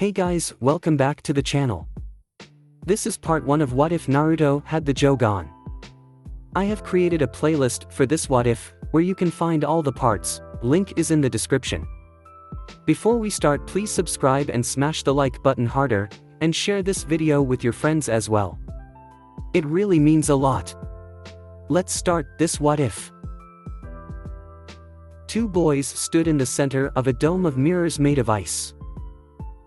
Hey guys, welcome back to the channel. This is part 1 of What If Naruto had the Jougan. I have created a playlist for this What If, where you can find all the parts, link is in the description. Before we start, please subscribe and smash the like button harder, and share this video with your friends as well. It really means a lot. Let's start this What If. Two boys stood in the center of a dome of mirrors made of ice.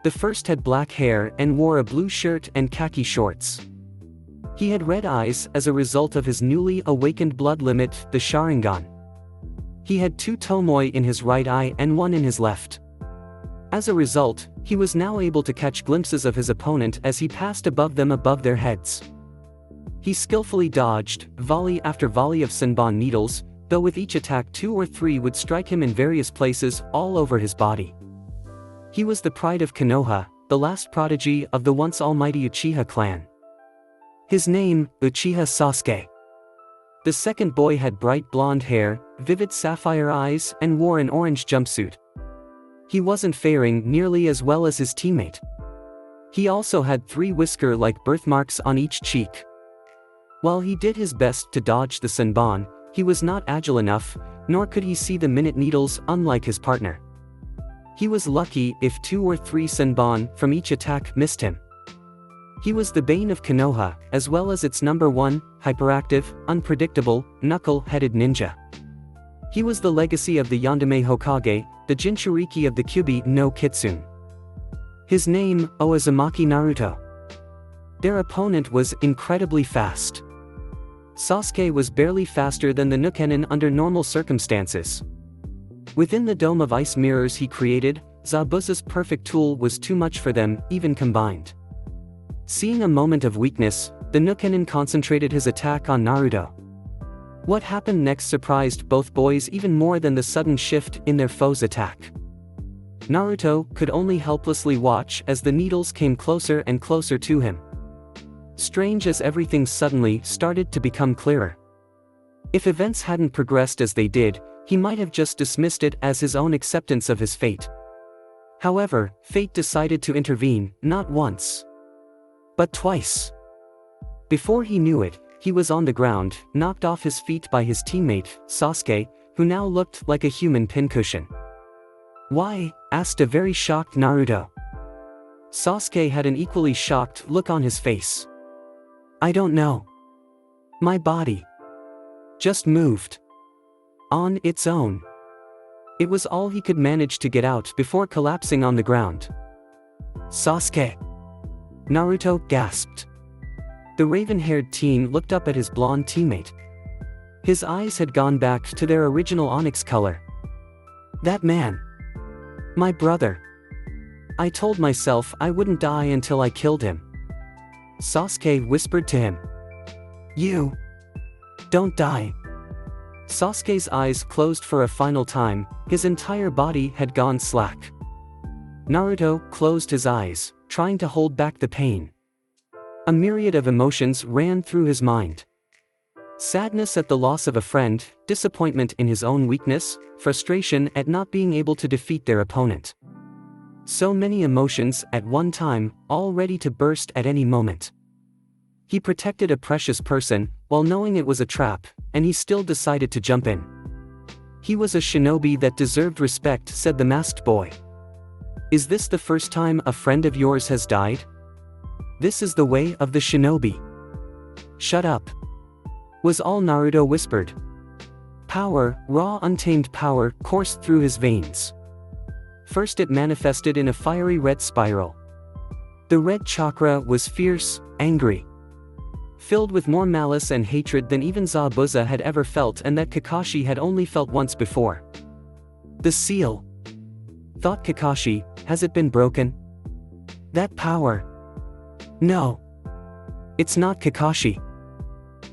The first had black hair and wore a blue shirt and khaki shorts. He had red eyes as a result of his newly awakened blood limit, the Sharingan. He had 2 tomoe in his right eye and 1 in his left. As a result, he was now able to catch glimpses of his opponent as he passed above them above their heads. He skillfully dodged volley after volley of Senbon needles, though with each attack 2 or 3 would strike him in various places all over his body. He was the pride of Konoha, the last prodigy of the once almighty Uchiha clan. His name, Uchiha Sasuke. The second boy had bright blonde hair, vivid sapphire eyes, and wore an orange jumpsuit. He wasn't faring nearly as well as his teammate. He also had 3 whisker-like birthmarks on each cheek. While he did his best to dodge the Senbon, he was not agile enough, nor could he see the minute needles unlike his partner. He was lucky if 2 or 3 Senbon from each attack missed him. He was the bane of Konoha, as well as its number 1, hyperactive, unpredictable, knuckle-headed ninja. He was the legacy of the Yandere Hokage, the Jinchuriki of the Kyuubi no Kitsune. His name, Uzumaki Naruto. Their opponent was incredibly fast. Sasuke was barely faster than the Nukenin under normal circumstances. Within the dome of ice mirrors he created, Zabuza's perfect tool was too much for them, even combined. Seeing a moment of weakness, the Nukenin concentrated his attack on Naruto. What happened next surprised both boys even more than the sudden shift in their foe's attack. Naruto could only helplessly watch as the needles came closer and closer to him. Strange as everything suddenly started to become clearer. If events hadn't progressed as they did, he might have just dismissed it as his own acceptance of his fate. However, fate decided to intervene, not once, but twice. Before he knew it, he was on the ground, knocked off his feet by his teammate, Sasuke, who now looked like a human pincushion. "Why?" asked a very shocked Naruto. Sasuke had an equally shocked look on his face. "I don't know. My body just moved. On its own." It was all he could manage to get out before collapsing on the ground. "Sasuke!" Naruto gasped. The raven-haired teen looked up at his blonde teammate. His eyes had gone back to their original onyx color. "That man. My brother. I told myself I wouldn't die until I killed him." Sasuke whispered to him. "You don't die." Sasuke's eyes closed for a final time, his entire body had gone slack. Naruto closed his eyes, trying to hold back the pain. A myriad of emotions ran through his mind. Sadness at the loss of a friend, disappointment in his own weakness, frustration at not being able to defeat their opponent. So many emotions at one time, all ready to burst at any moment. He protected a precious person, while knowing it was a trap, and he still decided to jump in. He was a shinobi that deserved respect, said the masked boy. "Is this the first time a friend of yours has died? This is the way of the shinobi." "Shut up," was all Naruto whispered. Power, raw untamed power, coursed through his veins. First it manifested in a fiery red spiral. The red chakra was fierce, angry, filled with more malice and hatred than even Zabuza had ever felt and that Kakashi had only felt once before. "The seal," thought Kakashi, "has it been broken? That power. No. It's not Kakashi,"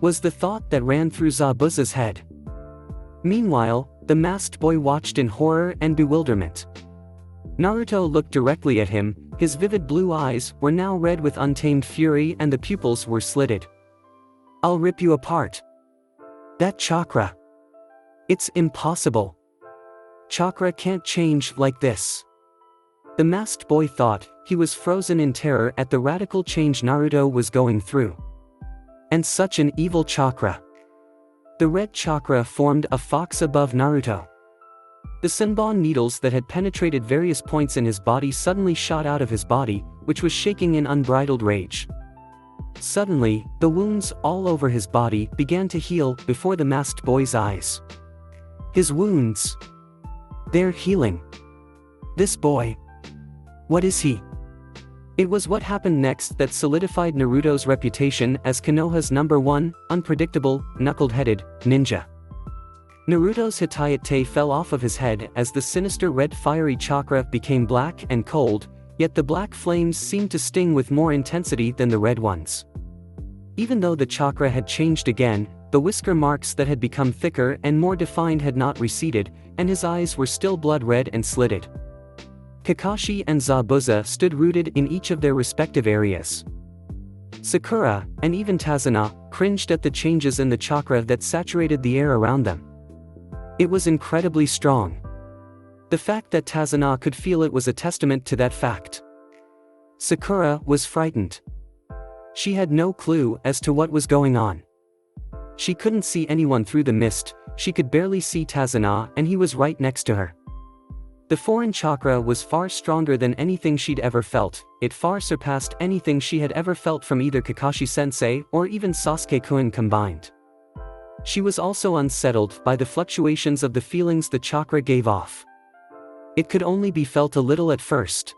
was the thought that ran through Zabuza's head. Meanwhile, the masked boy watched in horror and bewilderment. Naruto looked directly at him, his vivid blue eyes were now red with untamed fury and the pupils were slitted. "I'll rip you apart. That chakra. It's impossible. Chakra can't change like this." The masked boy thought he was frozen in terror at the radical change Naruto was going through. And such an evil chakra. The red chakra formed a fox above Naruto. The Senbon needles that had penetrated various points in his body suddenly shot out of his body, which was shaking in unbridled rage. Suddenly, the wounds all over his body began to heal before the masked boy's eyes. His wounds. They're healing. This boy. What is he? It was what happened next that solidified Naruto's reputation as Konoha's #1, unpredictable, knuckled-headed, ninja. Naruto's Hitayate fell off of his head as the sinister red fiery chakra became black and cold, yet the black flames seemed to sting with more intensity than the red ones. Even though the chakra had changed again, the whisker marks that had become thicker and more defined had not receded, and his eyes were still blood-red and slitted. Kakashi and Zabuza stood rooted in each of their respective areas. Sakura, and even Tazuna, cringed at the changes in the chakra that saturated the air around them. It was incredibly strong. The fact that Tazuna could feel it was a testament to that fact. Sakura was frightened. She had no clue as to what was going on. She couldn't see anyone through the mist, she could barely see Tazuna, and he was right next to her. The foreign chakra was far stronger than anything she'd ever felt, it far surpassed anything she had ever felt from either Kakashi-sensei or even Sasuke-kun combined. She was also unsettled by the fluctuations of the feelings the chakra gave off. It could only be felt a little at first.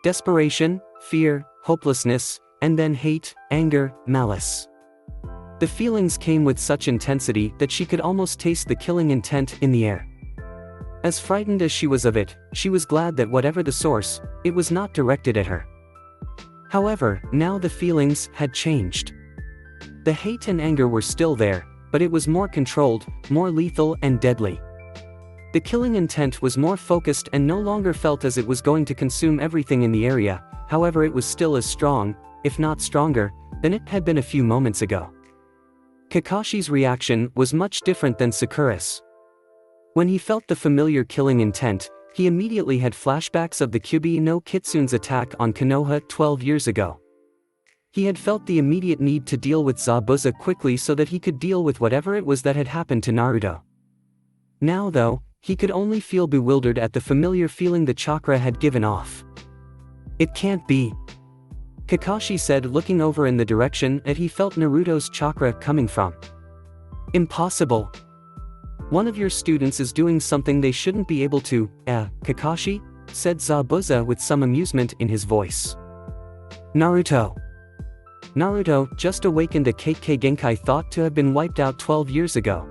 Desperation, fear, hopelessness, and then hate, anger, malice. The feelings came with such intensity that she could almost taste the killing intent in the air. As frightened as she was of it, she was glad that whatever the source, it was not directed at her. However, now the feelings had changed. The hate and anger were still there, but it was more controlled, more lethal and deadly. The killing intent was more focused and no longer felt as it was going to consume everything in the area, however it was still as strong, if not stronger, than it had been a few moments ago. Kakashi's reaction was much different than Sakura's. When he felt the familiar killing intent, he immediately had flashbacks of the Kyuubi no Kitsune's attack on Konoha 12 years ago. He had felt the immediate need to deal with Zabuza quickly so that he could deal with whatever it was that had happened to Naruto. Now though, he could only feel bewildered at the familiar feeling the chakra had given off. It can't be. Kakashi said, looking over in the direction that he felt Naruto's chakra coming from. Impossible. One of your students is doing something they shouldn't be able to, Kakashi, said Zabuza with some amusement in his voice. Naruto, just awakened a Kekkei Genkai thought to have been wiped out 12 years ago,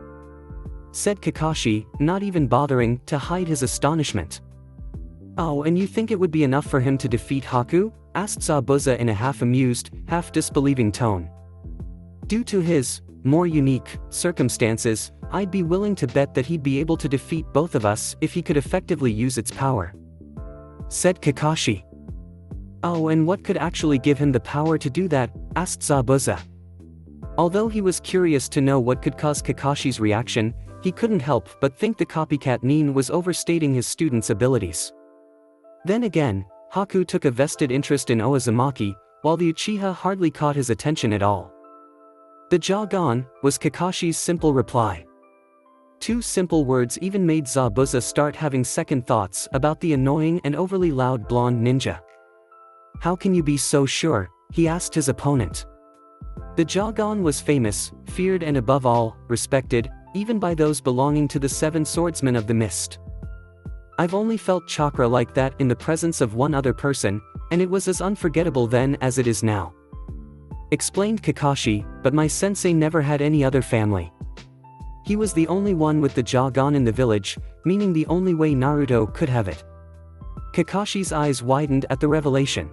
said Kakashi, not even bothering to hide his astonishment. Oh, and you think it would be enough for him to defeat Haku? Asked Zabuza in a half-amused, half-disbelieving tone. Due to his more unique circumstances, I'd be willing to bet that he'd be able to defeat both of us if he could effectively use its power, said Kakashi. Oh, and what could actually give him the power to do that? Asked Zabuza. Although he was curious to know what could cause Kakashi's reaction, he couldn't help but think the copycat Nin was overstating his student's abilities. Then again, Haku took a vested interest in Ozumaki, while the Uchiha hardly caught his attention at all. The Jagan, was Kakashi's simple reply. Two simple words even made Zabuza start having second thoughts about the annoying and overly loud blonde ninja. How can you be so sure? He asked his opponent. The Jagan was famous, feared and above all, respected, even by those belonging to the Seven Swordsmen of the Mist. I've only felt chakra like that in the presence of one other person, and it was as unforgettable then as it is now, explained Kakashi, but my sensei never had any other family. He was the only one with the Jagan in the village, meaning the only way Naruto could have it. Kakashi's eyes widened at the revelation.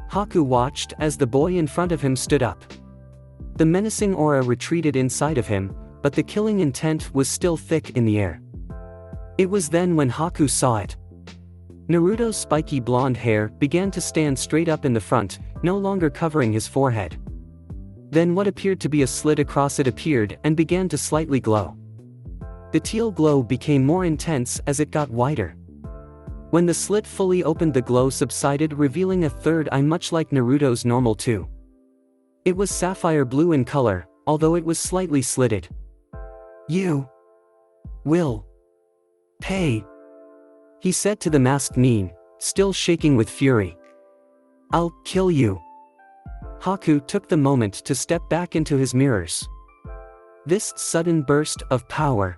Haku watched as the boy in front of him stood up. The menacing aura retreated inside of him, but the killing intent was still thick in the air. It was then when Haku saw it. Naruto's spiky blonde hair began to stand straight up in the front, no longer covering his forehead. Then what appeared to be a slit across it appeared and began to slightly glow. The teal glow became more intense as it got wider. When the slit fully opened, the glow subsided, revealing a third eye much like Naruto's normal two. It was sapphire blue in color, although it was slightly slitted. "You will pay," he said to the masked Nin, still shaking with fury. "I'll kill you." Haku took the moment to step back into his mirrors. This sudden burst of power.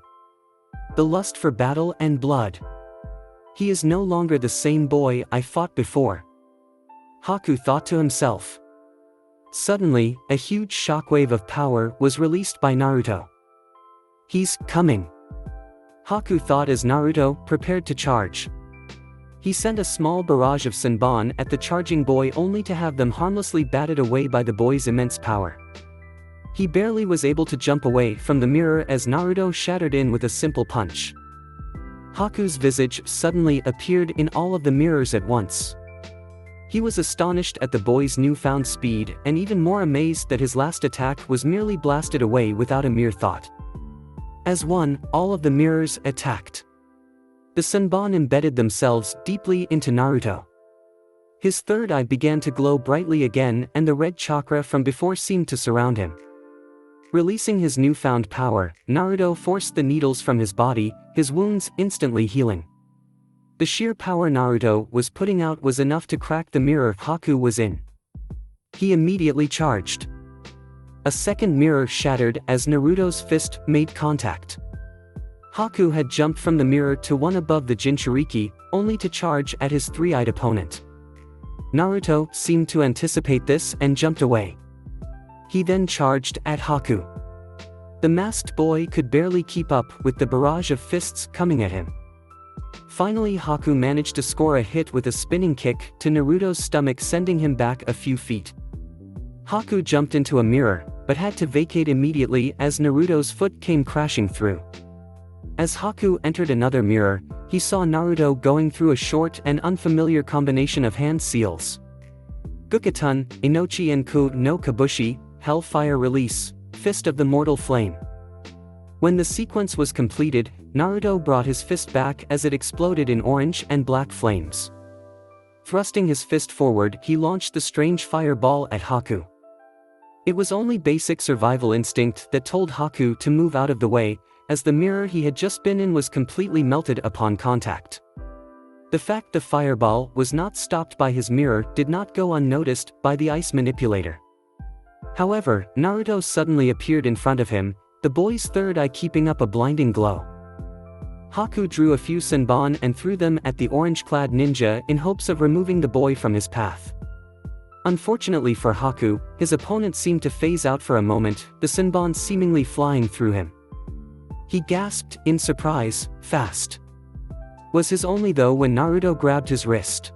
The lust for battle and blood. He is no longer the same boy I fought before, Haku thought to himself. Suddenly, a huge shockwave of power was released by Naruto. "He's coming," Haku thought as Naruto prepared to charge. He sent a small barrage of Senbon at the charging boy, only to have them harmlessly batted away by the boy's immense power. He barely was able to jump away from the mirror as Naruto shattered in with a simple punch. Haku's visage suddenly appeared in all of the mirrors at once. He was astonished at the boy's newfound speed and even more amazed that his last attack was merely blasted away without a mere thought. As one, all of the mirrors attacked. The Senbon embedded themselves deeply into Naruto. His third eye began to glow brightly again, and the red chakra from before seemed to surround him. Releasing his newfound power, Naruto forced the needles from his body, his wounds instantly healing. The sheer power Naruto was putting out was enough to crack the mirror Haku was in. He immediately charged. A second mirror shattered as Naruto's fist made contact. Haku had jumped from the mirror to one above the Jinchuriki, only to charge at his three-eyed opponent. Naruto seemed to anticipate this and jumped away. He then charged at Haku. The masked boy could barely keep up with the barrage of fists coming at him. Finally, Haku managed to score a hit with a spinning kick to Naruto's stomach, sending him back a few feet. Haku jumped into a mirror, but had to vacate immediately as Naruto's foot came crashing through. As Haku entered another mirror, he saw Naruto going through a short and unfamiliar combination of hand seals. Gukatun, Inochi Enku no Kabushi, Hellfire Release, Fist of the Mortal Flame. When the sequence was completed, Naruto brought his fist back as it exploded in orange and black flames. Thrusting his fist forward, he launched the strange fireball at Haku. It was only basic survival instinct that told Haku to move out of the way, as the mirror he had just been in was completely melted upon contact. The fact the fireball was not stopped by his mirror did not go unnoticed by the ice manipulator. However, Naruto suddenly appeared in front of him, the boy's third eye keeping up a blinding glow. Haku drew a few Senbon and threw them at the orange-clad ninja in hopes of removing the boy from his path. Unfortunately for Haku, his opponent seemed to phase out for a moment, the Senbon seemingly flying through him. He gasped in surprise, "Fast." Was his only though when Naruto grabbed his wrist.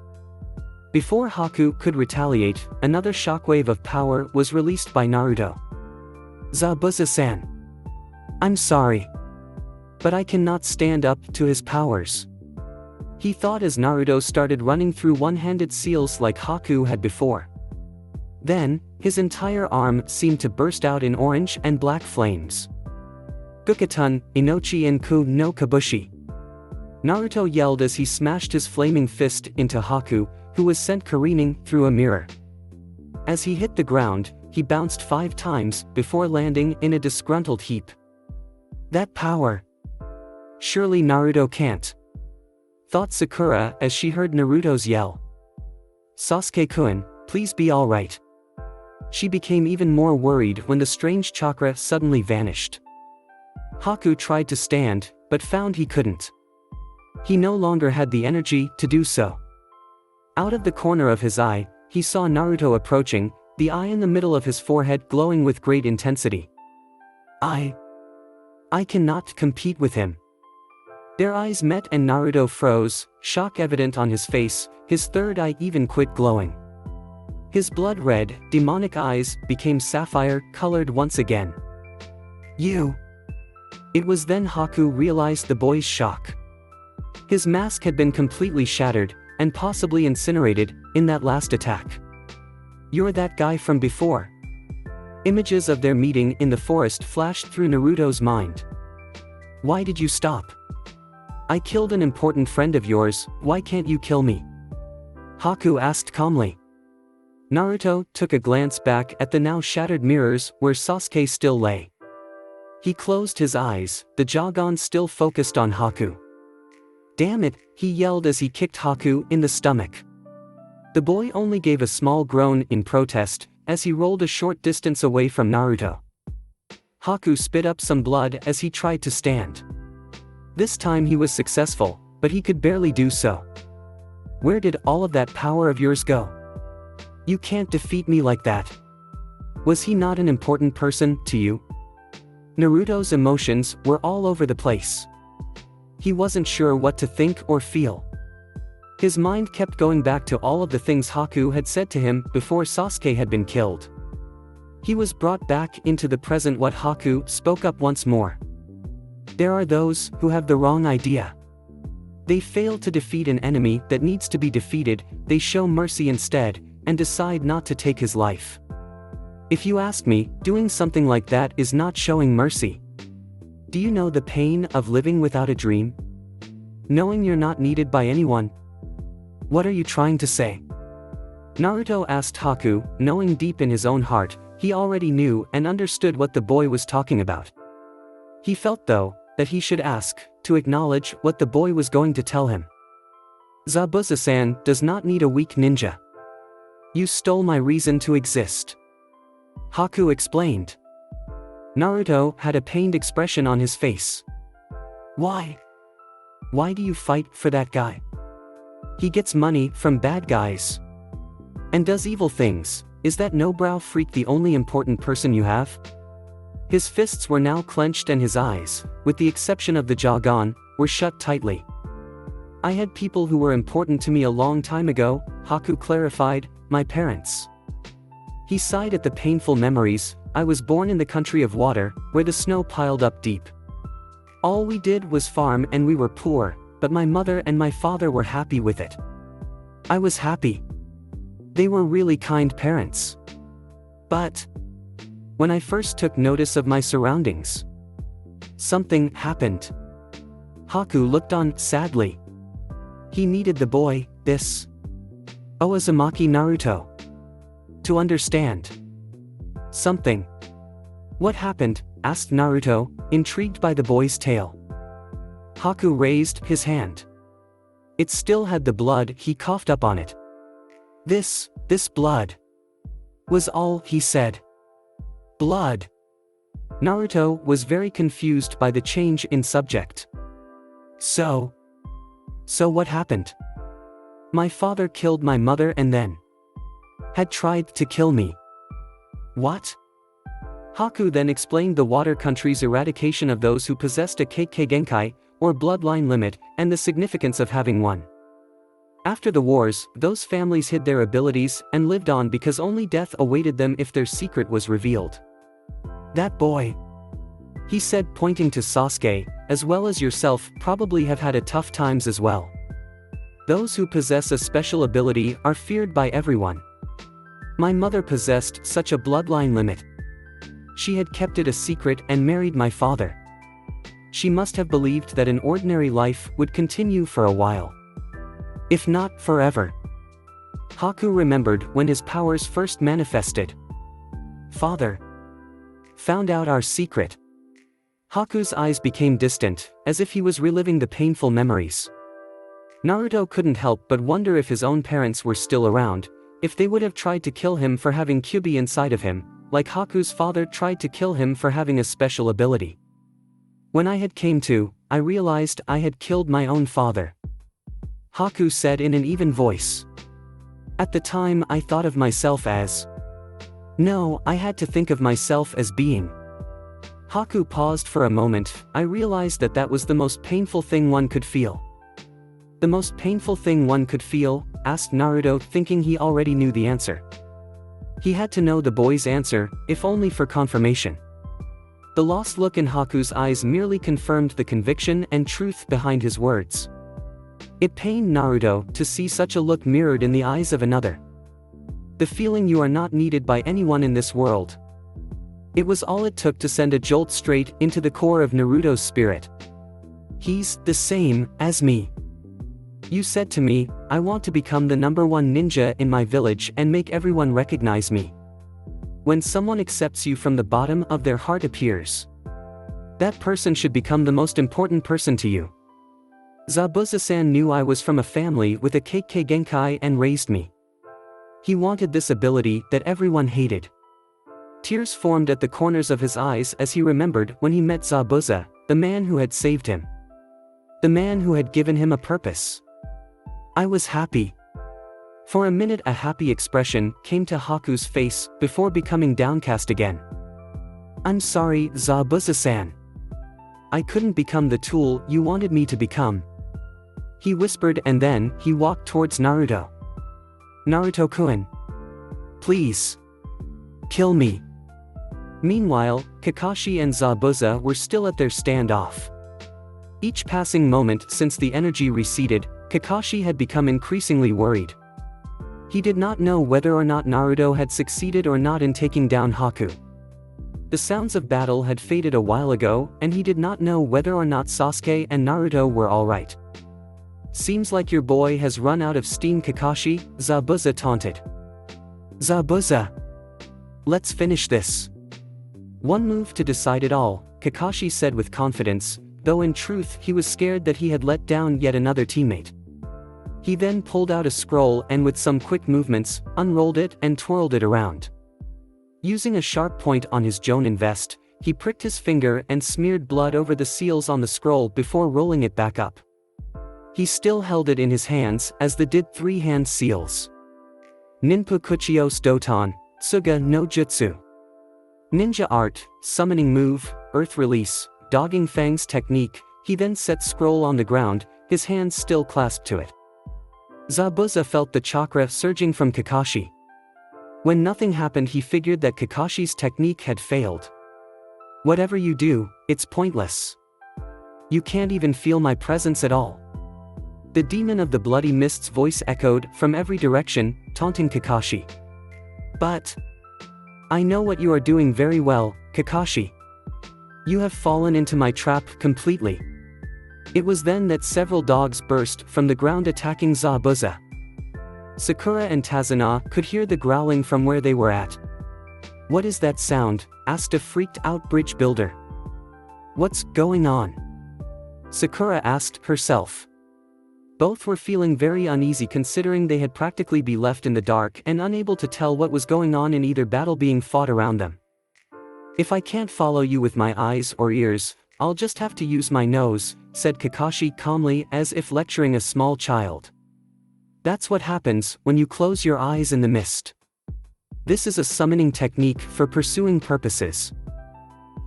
Before Haku could retaliate, another shockwave of power was released by Naruto. "Zabuza-san. I'm sorry, but I cannot stand up to his powers," he thought as Naruto started running through one-handed seals like Haku had before. Then, his entire arm seemed to burst out in orange and black flames. "Gukatun, Inochi Enku no Kabushi." Naruto yelled as he smashed his flaming fist into Haku, who was sent careening through a mirror. As he hit the ground, he bounced 5 times before landing in a disgruntled heap. That power! Surely Naruto can't, thought Sakura as she heard Naruto's yell. "Sasuke-kun, please be alright." She became even more worried when the strange chakra suddenly vanished. Haku tried to stand, but found he couldn't. He no longer had the energy to do so. Out of the corner of his eye, he saw Naruto approaching, the eye in the middle of his forehead glowing with great intensity. I cannot compete with him." Their eyes met and Naruto froze, shock evident on his face, his third eye even quit glowing. His blood-red, demonic eyes became sapphire-colored once again. "You!" It was then Haku realized the boy's shock. His mask had been completely shattered, and possibly incinerated, in that last attack. "You're that guy from before." Images of their meeting in the forest flashed through Naruto's mind. "Why did you stop?" I killed an important friend of yours, why can't you kill me? Haku asked calmly. Naruto took a glance back at the now shattered mirrors where Sasuke still lay. He closed his eyes, the Jougan still focused on Haku. Damn it, he yelled as he kicked Haku in the stomach. The boy only gave a small groan in protest, as he rolled a short distance away from Naruto. Haku spit up some blood as he tried to stand. This time he was successful, but he could barely do so. Where did all of that power of yours go? You can't defeat me like that. Was he not an important person to you? Naruto's emotions were all over the place. He wasn't sure what to think or feel. His mind kept going back to all of the things Haku had said to him before Sasuke had been killed. He was brought back into the present. What Haku spoke up once more. There are those who have the wrong idea. They fail to defeat an enemy that needs to be defeated, they show mercy instead, and decide not to take his life. If you ask me, doing something like that is not showing mercy. Do you know the pain of living without a dream? Knowing you're not needed by anyone? What are you trying to say? Naruto asked Haku, knowing deep in his own heart, he already knew and understood what the boy was talking about. He felt though, that he should ask, to acknowledge what the boy was going to tell him. Zabuza-san does not need a weak ninja. You stole my reason to exist. Haku explained. Naruto had a pained expression on his face. Why? Why do you fight for that guy? He gets money from bad guys. And does evil things. Is that no-brow freak the only important person you have? His fists were now clenched and his eyes, with the exception of the Jagan, were shut tightly. I had people who were important to me a long time ago, Haku clarified, my parents. He sighed at the painful memories. I was born in the country of water, where the snow piled up deep. All we did was farm and we were poor, but my mother and my father were happy with it. I was happy. They were really kind parents. But when I first took notice of my surroundings, something happened. Haku looked on sadly. He needed the boy, this Uzumaki Naruto, to understand something. What happened? Asked Naruto, intrigued by the boy's tale. Haku raised his hand. It still had the blood. He coughed up on it. This blood was all, he said. Blood. Naruto was very confused by the change in subject. So what happened? My father killed my mother and then had tried to kill me. What? Haku then explained the water country's eradication of those who possessed a Kekkei Genkai, or Bloodline Limit, and the significance of having one. After the wars, those families hid their abilities and lived on because only death awaited them if their secret was revealed. That boy, he said, pointing to Sasuke, as well as yourself, probably have had a tough times as well. Those who possess a special ability are feared by everyone. My mother possessed such a bloodline limit. She had kept it a secret and married my father. She must have believed that an ordinary life would continue for a while. If not forever. Haku remembered when his powers first manifested. Father found out our secret. Haku's eyes became distant, as if he was reliving the painful memories. Naruto couldn't help but wonder if his own parents were still around, if they would have tried to kill him for having Kyuubi inside of him, like Haku's father tried to kill him for having a special ability. When I had came to, I realized I had killed my own father. Haku said in an even voice. At the time I thought of myself as... No, I had to think of myself as being... Haku paused for a moment. I realized that that was the most painful thing one could feel. The most painful thing one could feel? Asked Naruto, thinking he already knew the answer. He had to know the boy's answer, if only for confirmation. The lost look in Haku's eyes merely confirmed the conviction and truth behind his words. It pained Naruto to see such a look mirrored in the eyes of another. The feeling you are not needed by anyone in this world. It was all it took to send a jolt straight into the core of Naruto's spirit. He's the same as me. You said to me, I want to become the #1 ninja in my village and make everyone recognize me. When someone accepts you from the bottom of their heart appears, that person should become the most important person to you. Zabuza-san knew I was from a family with a Kekkei Genkai and raised me. He wanted this ability that everyone hated. Tears formed at the corners of his eyes as he remembered when he met Zabuza, the man who had saved him. The man who had given him a purpose. I was happy. For a minute a happy expression came to Haku's face before becoming downcast again. I'm sorry, Zabuza-san. I couldn't become the tool you wanted me to become. He whispered and then he walked towards Naruto. Naruto-kun. Please. Kill me. Meanwhile, Kakashi and Zabuza were still at their standoff. Each passing moment since the energy receded, Kakashi had become increasingly worried. He did not know whether or not Naruto had succeeded or not in taking down Haku. The sounds of battle had faded a while ago, and he did not know whether or not Sasuke and Naruto were alright. Seems like your boy has run out of steam, Kakashi, Zabuza taunted. Zabuza. Let's finish this. One move to decide it all, Kakashi said with confidence, though in truth he was scared that he had let down yet another teammate. He then pulled out a scroll and with some quick movements, unrolled it and twirled it around. Using a sharp point on his Jougan vest, he pricked his finger and smeared blood over the seals on the scroll before rolling it back up. He still held it in his hands as the did 3-hand seals. Ninpu Kuchios Doton, Tsuga no Jutsu. Ninja art, summoning move, earth release, dogging fangs technique. He then set scroll on the ground, his hands still clasped to it. Zabuza felt the chakra surging from Kakashi. When nothing happened he figured that Kakashi's technique had failed. Whatever you do, it's pointless. You can't even feel my presence at all. The demon of the bloody mist's voice echoed from every direction, taunting Kakashi. But I know what you are doing very well, Kakashi. You have fallen into my trap completely. It was then that several dogs burst from the ground attacking Zabuza. Sakura and Tazuna could hear the growling from where they were at. What is that sound? Asked a freaked-out bridge builder. What's going on? Sakura asked herself. Both were feeling very uneasy considering they had practically been left in the dark and unable to tell what was going on in either battle being fought around them. If I can't follow you with my eyes or ears, I'll just have to use my nose, said Kakashi calmly as if lecturing a small child. That's what happens when you close your eyes in the mist. This is a summoning technique for pursuing purposes.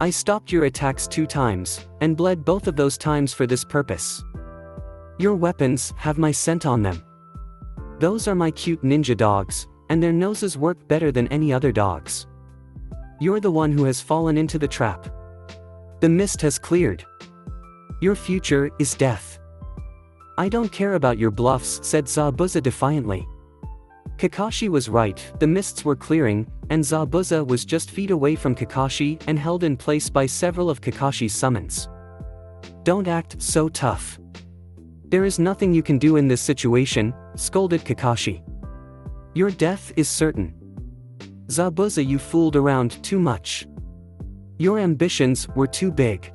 I stopped your attacks 2 times, and bled both of those times for this purpose. Your weapons have my scent on them. Those are my cute ninja dogs, and their noses work better than any other dogs. You're the one who has fallen into the trap. The mist has cleared. Your future is death. I don't care about your bluffs, said Zabuza defiantly. Kakashi was right, the mists were clearing, and Zabuza was just feet away from Kakashi and held in place by several of Kakashi's summons. Don't act so tough. There is nothing you can do in this situation, scolded Kakashi. Your death is certain. Zabuza, you fooled around too much. Your ambitions were too big.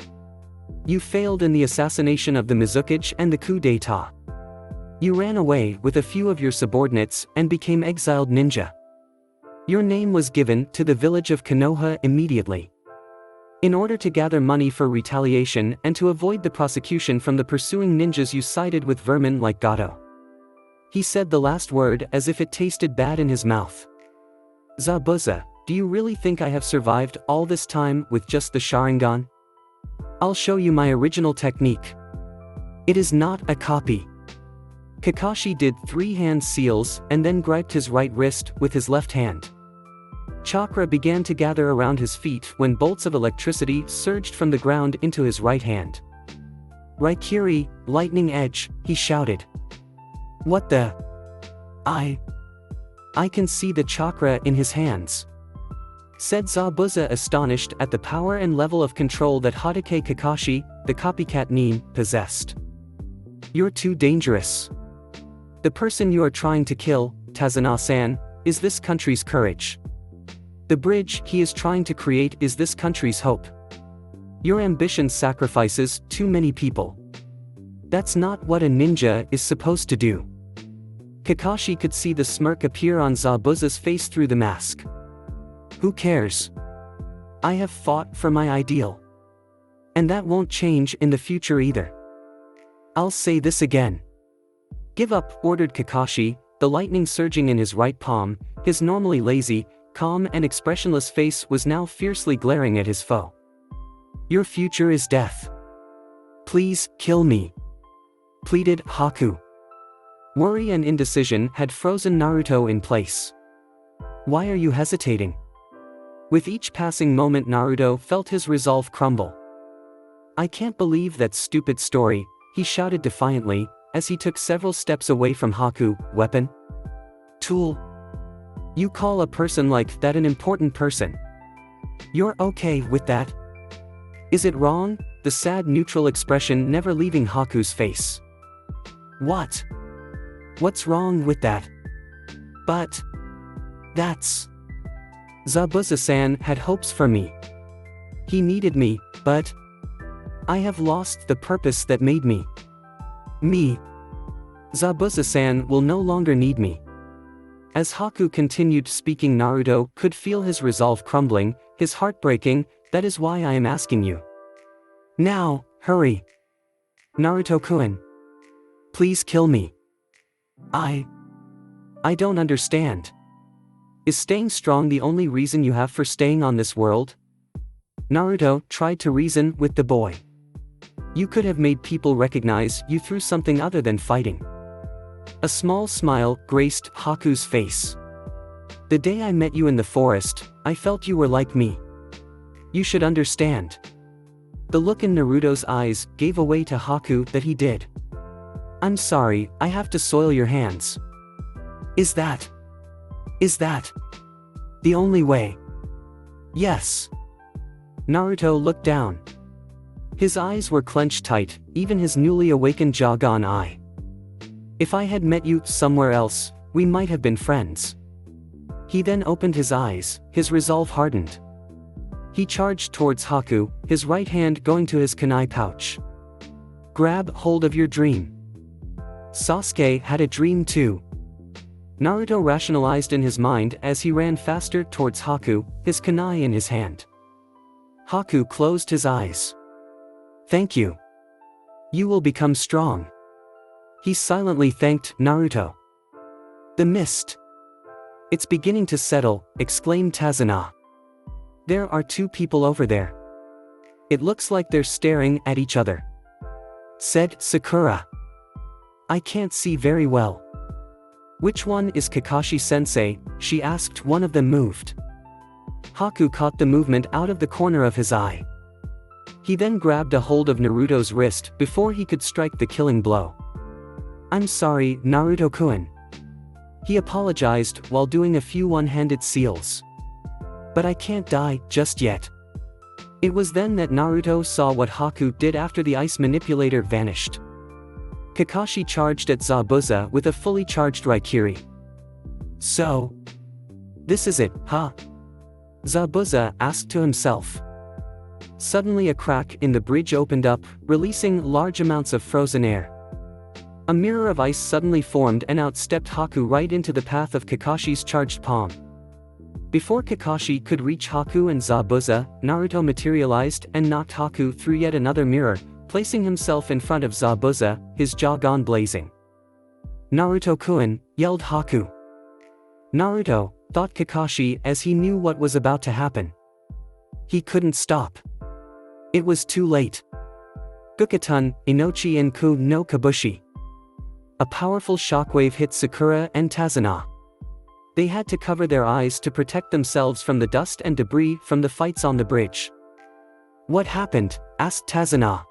You failed in the assassination of the Mizukage and the coup d'état. You ran away with a few of your subordinates and became exiled ninja. Your name was given to the village of Konoha immediately. In order to gather money for retaliation and to avoid the prosecution from the pursuing ninjas, you sided with vermin like Gato. He said the last word as if it tasted bad in his mouth. Zabuza, do you really think I have survived all this time with just the Sharingan? I'll show you my original technique. It is not a copy. Kakashi did 3-hand seals and then griped his right wrist with his left hand. Chakra began to gather around his feet when bolts of electricity surged from the ground into his right hand. Raikiri, lightning edge, he shouted. What the? I can see the chakra in his hands, said Zabuza, astonished at the power and level of control that Hatake Kakashi the copycat nin, possessed. You're too dangerous. The person you are trying to kill, Tazuna-san, is this country's courage. The bridge he is trying to create is this country's hope. Your ambition sacrifices too many people. That's not what a ninja is supposed to do. Kakashi could see the smirk appear on Zabuza's face through the mask. Who cares? I have fought for my ideal. And that won't change in the future either. I'll say this again. Give up, ordered Kakashi, the lightning surging in his right palm. His normally lazy, calm and expressionless face was now fiercely glaring at his foe. Your future is death. Please, kill me, pleaded Haku. Worry and indecision had frozen Naruto in place. Why are you hesitating? With each passing moment Naruto felt his resolve crumble. I can't believe that stupid story, he shouted defiantly, as he took several steps away from Haku. Weapon? Tool? You call a person like that an important person? You're okay with that? Is it wrong? The sad neutral expression never leaving Haku's face. What? What's wrong with that? But that's... Zabuza-san had hopes for me. He needed me, but I have lost the purpose that made me. Me. Zabuza-san will no longer need me. As Haku continued speaking, Naruto could feel his resolve crumbling, his heart breaking. That is why I am asking you. Now, hurry. Naruto-kun. Please kill me. I don't understand. Is staying strong the only reason you have for staying on this world? Naruto tried to reason with the boy. You could have made people recognize you through something other than fighting. A small smile graced Haku's face. The day I met you in the forest, I felt you were like me. You should understand. The look in Naruto's eyes gave away to Haku that he did. I'm sorry, I have to soil your hands. Is that the only way? Yes. Naruto looked down. His eyes were clenched tight, even his newly awakened Jagan eye. If I had met you somewhere else, we might have been friends. He then opened his eyes, his resolve hardened. He charged towards Haku, his right hand going to his kunai pouch. Grab hold of your dream. Sasuke had a dream too. Naruto rationalized in his mind as he ran faster towards Haku, his kunai in his hand. Haku closed his eyes. Thank you. You will become strong. He silently thanked Naruto. The mist. It's beginning to settle, exclaimed Tazuna. There are two people over there. It looks like they're staring at each other, said Sakura. I can't see very well. Which one is Kakashi-sensei? She asked. One of them moved. Haku caught the movement out of the corner of his eye. He then grabbed a hold of Naruto's wrist before he could strike the killing blow. I'm sorry, Naruto-kun. He apologized while doing a few one-handed seals. But I can't die just yet. It was then that Naruto saw what Haku did after the ice manipulator vanished. Kakashi charged at Zabuza with a fully charged Raikiri. So, this is it, huh? Zabuza asked to himself. Suddenly a crack in the bridge opened up, releasing large amounts of frozen air. A mirror of ice suddenly formed and out stepped Haku right into the path of Kakashi's charged palm. Before Kakashi could reach Haku and Zabuza, Naruto materialized and knocked Haku through yet another mirror, placing himself in front of Zabuza, his jaw gone blazing. Naruto-kun, yelled Haku. Naruto, thought Kakashi as he knew what was about to happen. He couldn't stop. It was too late. Gukatun, Inochi Enku no Kabushi. A powerful shockwave hit Sakura and Tazuna. They had to cover their eyes to protect themselves from the dust and debris from the fights on the bridge. What happened? Asked Tazuna.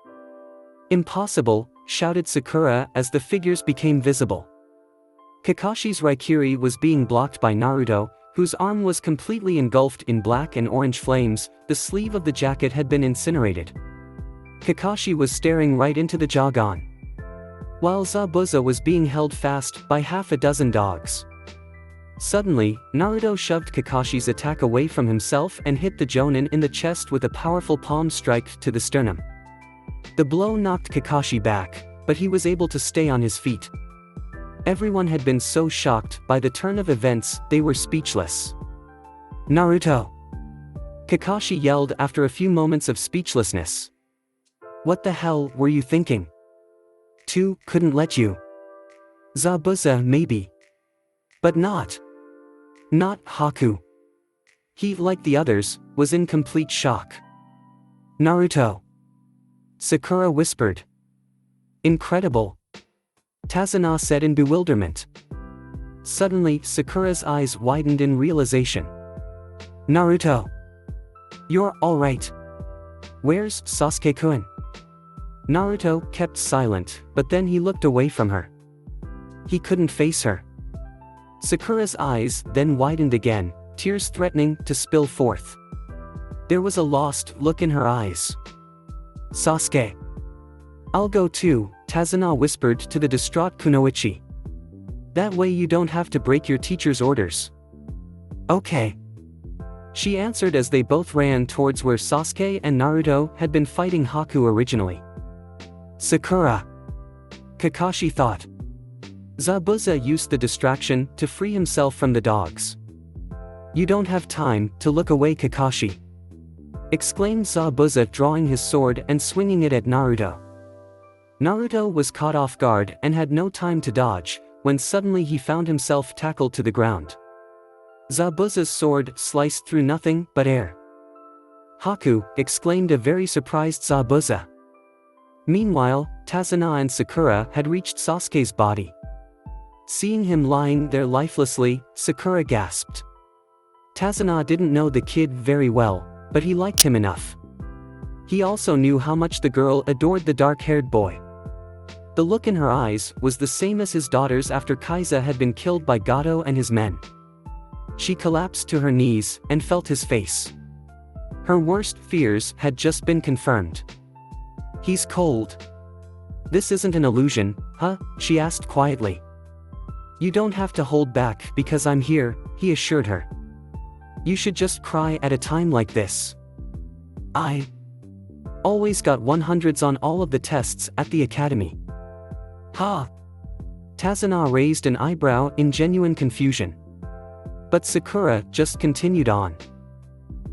Impossible, shouted Sakura as the figures became visible. Kakashi's Raikiri was being blocked by Naruto, whose arm was completely engulfed in black and orange flames. The sleeve of the jacket had been incinerated. Kakashi was staring right into the Jagan, while Zabuza was being held fast by half a dozen dogs. Suddenly, Naruto shoved Kakashi's attack away from himself and hit the Jonin in the chest with a powerful palm strike to the sternum. The blow knocked Kakashi back, but he was able to stay on his feet. Everyone had been so shocked by the turn of events, they were speechless. "Naruto!" Kakashi yelled after a few moments of speechlessness. "What the hell were you thinking? Two couldn't let you. Zabuza maybe. But not Haku." He, like the others, was in complete shock. "Naruto!" Sakura whispered. "Incredible!" Tazuna said in bewilderment. Suddenly, Sakura's eyes widened in realization. "Naruto! You're alright. Where's Sasuke-kun?" Naruto kept silent, but then he looked away from her. He couldn't face her. Sakura's eyes then widened again, tears threatening to spill forth. There was a lost look in her eyes. "Sasuke! I'll go too," Tazuna whispered to the distraught Kunoichi. "That way you don't have to break your teacher's orders." "Okay," she answered as they both ran towards where Sasuke and Naruto had been fighting Haku originally. "Sakura!" Kakashi thought. Zabuza used the distraction to free himself from the dogs. "You don't have time to look away, Kakashi!" exclaimed Zabuza, drawing his sword and swinging it at Naruto. Naruto was caught off guard and had no time to dodge, when suddenly he found himself tackled to the ground. Zabuza's sword sliced through nothing but air. "Haku!" exclaimed a very surprised Zabuza. Meanwhile, Tazuna and Sakura had reached Sasuke's body. Seeing him lying there lifelessly, Sakura gasped. Tazuna didn't know the kid very well, but he liked him enough. He also knew how much the girl adored the dark-haired boy. The look in her eyes was the same as his daughter's after Kaiza had been killed by Gato and his men. She collapsed to her knees and felt his face. Her worst fears had just been confirmed. "He's cold. This isn't an illusion, huh?" she asked quietly. "You don't have to hold back because I'm here," he assured her. "You should just cry at a time like this. I always got 100s on all of the tests at the academy." "Ha!" Tazuna raised an eyebrow in genuine confusion. But Sakura just continued on.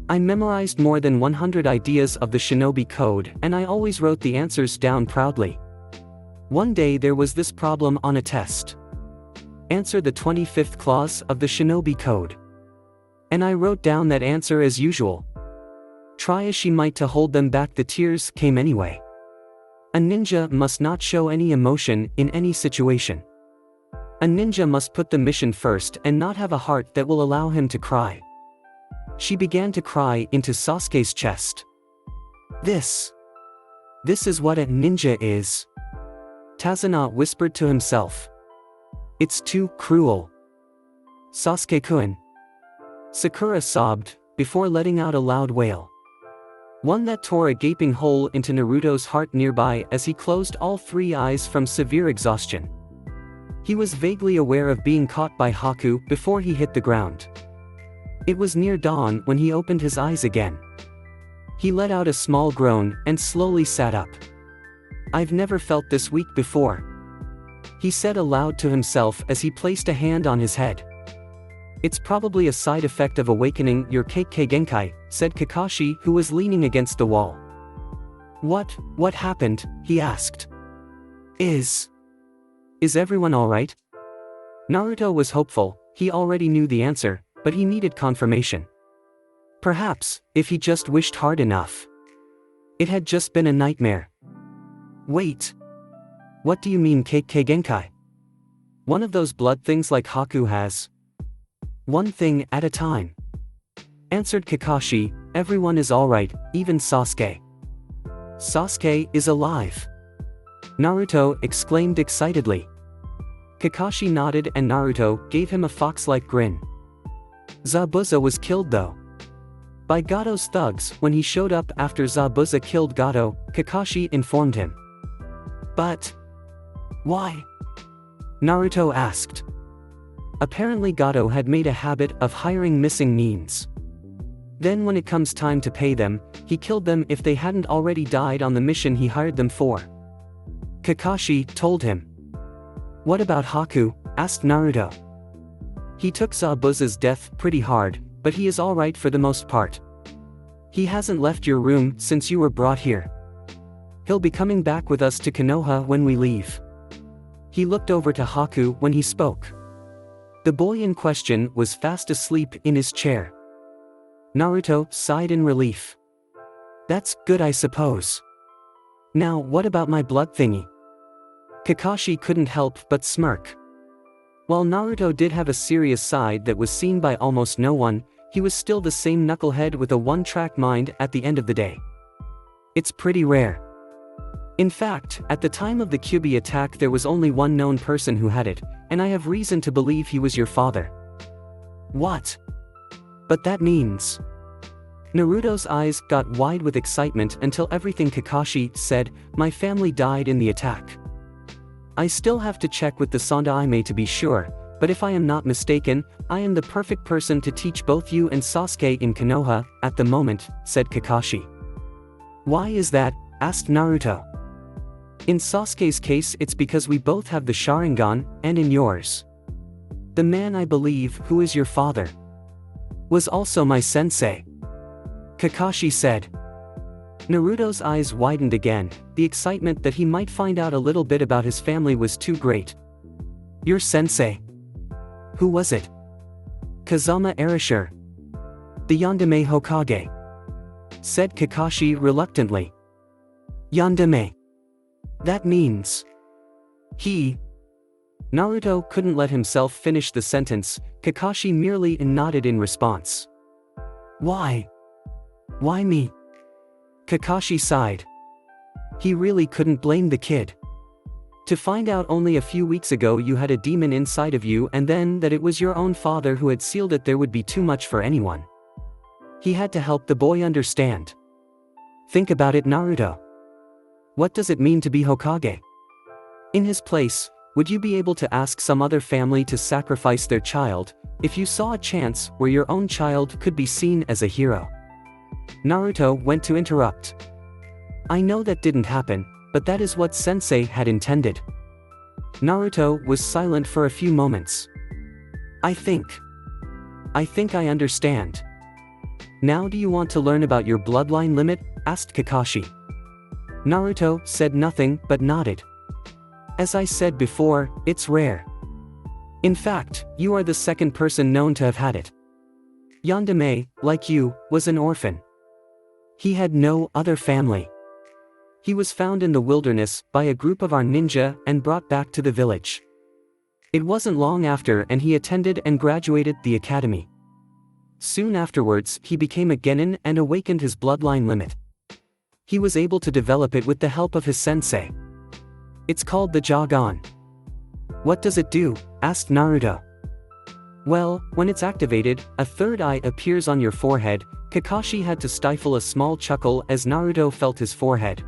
"I memorized more than 100 ideas of the shinobi code and I always wrote the answers down proudly. One day there was this problem on a test. Answer the 25th clause of the shinobi code. And I wrote down that answer as usual. Try as she might to hold them back, the tears came anyway. A ninja must not show any emotion in any situation. A ninja must put the mission first and not have a heart that will allow him to cry." She began to cry into Sasuke's chest. This is what a ninja is," Tazuna whispered to himself. "It's too cruel. Sasuke-kun." Sakura sobbed, before letting out a loud wail. One that tore a gaping hole into Naruto's heart nearby as he closed all three eyes from severe exhaustion. He was vaguely aware of being caught by Haku before he hit the ground. It was near dawn when he opened his eyes again. He let out a small groan and slowly sat up. "I've never felt this weak before," he said aloud to himself as he placed a hand on his head. "It's probably a side effect of awakening your Kekkei Genkai," said Kakashi, who was leaning against the wall. What happened?" he asked. Is everyone alright?" Naruto was hopeful. He already knew the answer, but he needed confirmation. Perhaps, if he just wished hard enough. It had just been a nightmare. "Wait. What do you mean Kekkei Genkai?" "One of those blood things like Haku has." "One thing at a time," answered Kakashi. "Everyone is alright, even Sasuke." "Sasuke is alive!" Naruto exclaimed excitedly. Kakashi nodded and Naruto gave him a fox-like grin. "Zabuza was killed though." By Gato's thugs when he showed up after Zabuza killed Gato, Kakashi informed him. But why? Naruto asked. Apparently Gato had made a habit of hiring missing nins. Then when it comes time to pay them, he killed them if they hadn't already died on the mission he hired them for. Kakashi told him. What about Haku? Asked Naruto. He took Zabuza's death pretty hard, but he is alright for the most part. He hasn't left your room since you were brought here. He'll be coming back with us to Konoha when we leave. He looked over to Haku when he spoke. The boy in question was fast asleep in his chair. Naruto sighed in relief. That's good, I suppose. Now what about my blood thingy? Kakashi couldn't help but smirk. While Naruto did have a serious side that was seen by almost no one, he was still the same knucklehead with a one-track mind at the end of the day. It's pretty rare. In fact, at the time of the Kyuubi attack there was only one known person who had it, and I have reason to believe he was your father. What? But that means... Naruto's eyes got wide with excitement until everything Kakashi said, my family died in the attack. I still have to check with the Sandaime to be sure, but if I am not mistaken, I am the perfect person to teach both you and Sasuke in Konoha, at the moment, said Kakashi. Why is that? Asked Naruto. In Sasuke's case it's because we both have the Sharingan, and in yours. The man I believe who is your father was also my sensei. Kakashi said. Naruto's eyes widened again, the excitement that he might find out a little bit about his family was too great. Your sensei? Who was it? Kazama Erasure. The Yandere Hokage. Said Kakashi reluctantly. Yandere. That means... he... Naruto couldn't let himself finish the sentence, Kakashi merely nodded in response. Why? Why me? Kakashi sighed. He really couldn't blame the kid. To find out only a few weeks ago you had a demon inside of you and then that it was your own father who had sealed it, there would be too much for anyone. He had to help the boy understand. Think about it, Naruto. What does it mean to be Hokage? In his place, would you be able to ask some other family to sacrifice their child, if you saw a chance where your own child could be seen as a hero? Naruto went to interrupt. I know that didn't happen, but that is what Sensei had intended. Naruto was silent for a few moments. I think I understand. Now do you want to learn about your bloodline limit? Asked Kakashi. Naruto said nothing but nodded. As I said before, it's rare. In fact, you are the second person known to have had it. Yandere, like you, was an orphan. He had no other family. He was found in the wilderness by a group of our ninja and brought back to the village. It wasn't long after and he attended and graduated the academy. Soon afterwards he became a genin and awakened his bloodline limit. He was able to develop it with the help of his sensei. It's called the Jagan. What does it do? Asked Naruto. Well, when it's activated, a third eye appears on your forehead. Kakashi had to stifle a small chuckle as Naruto felt his forehead.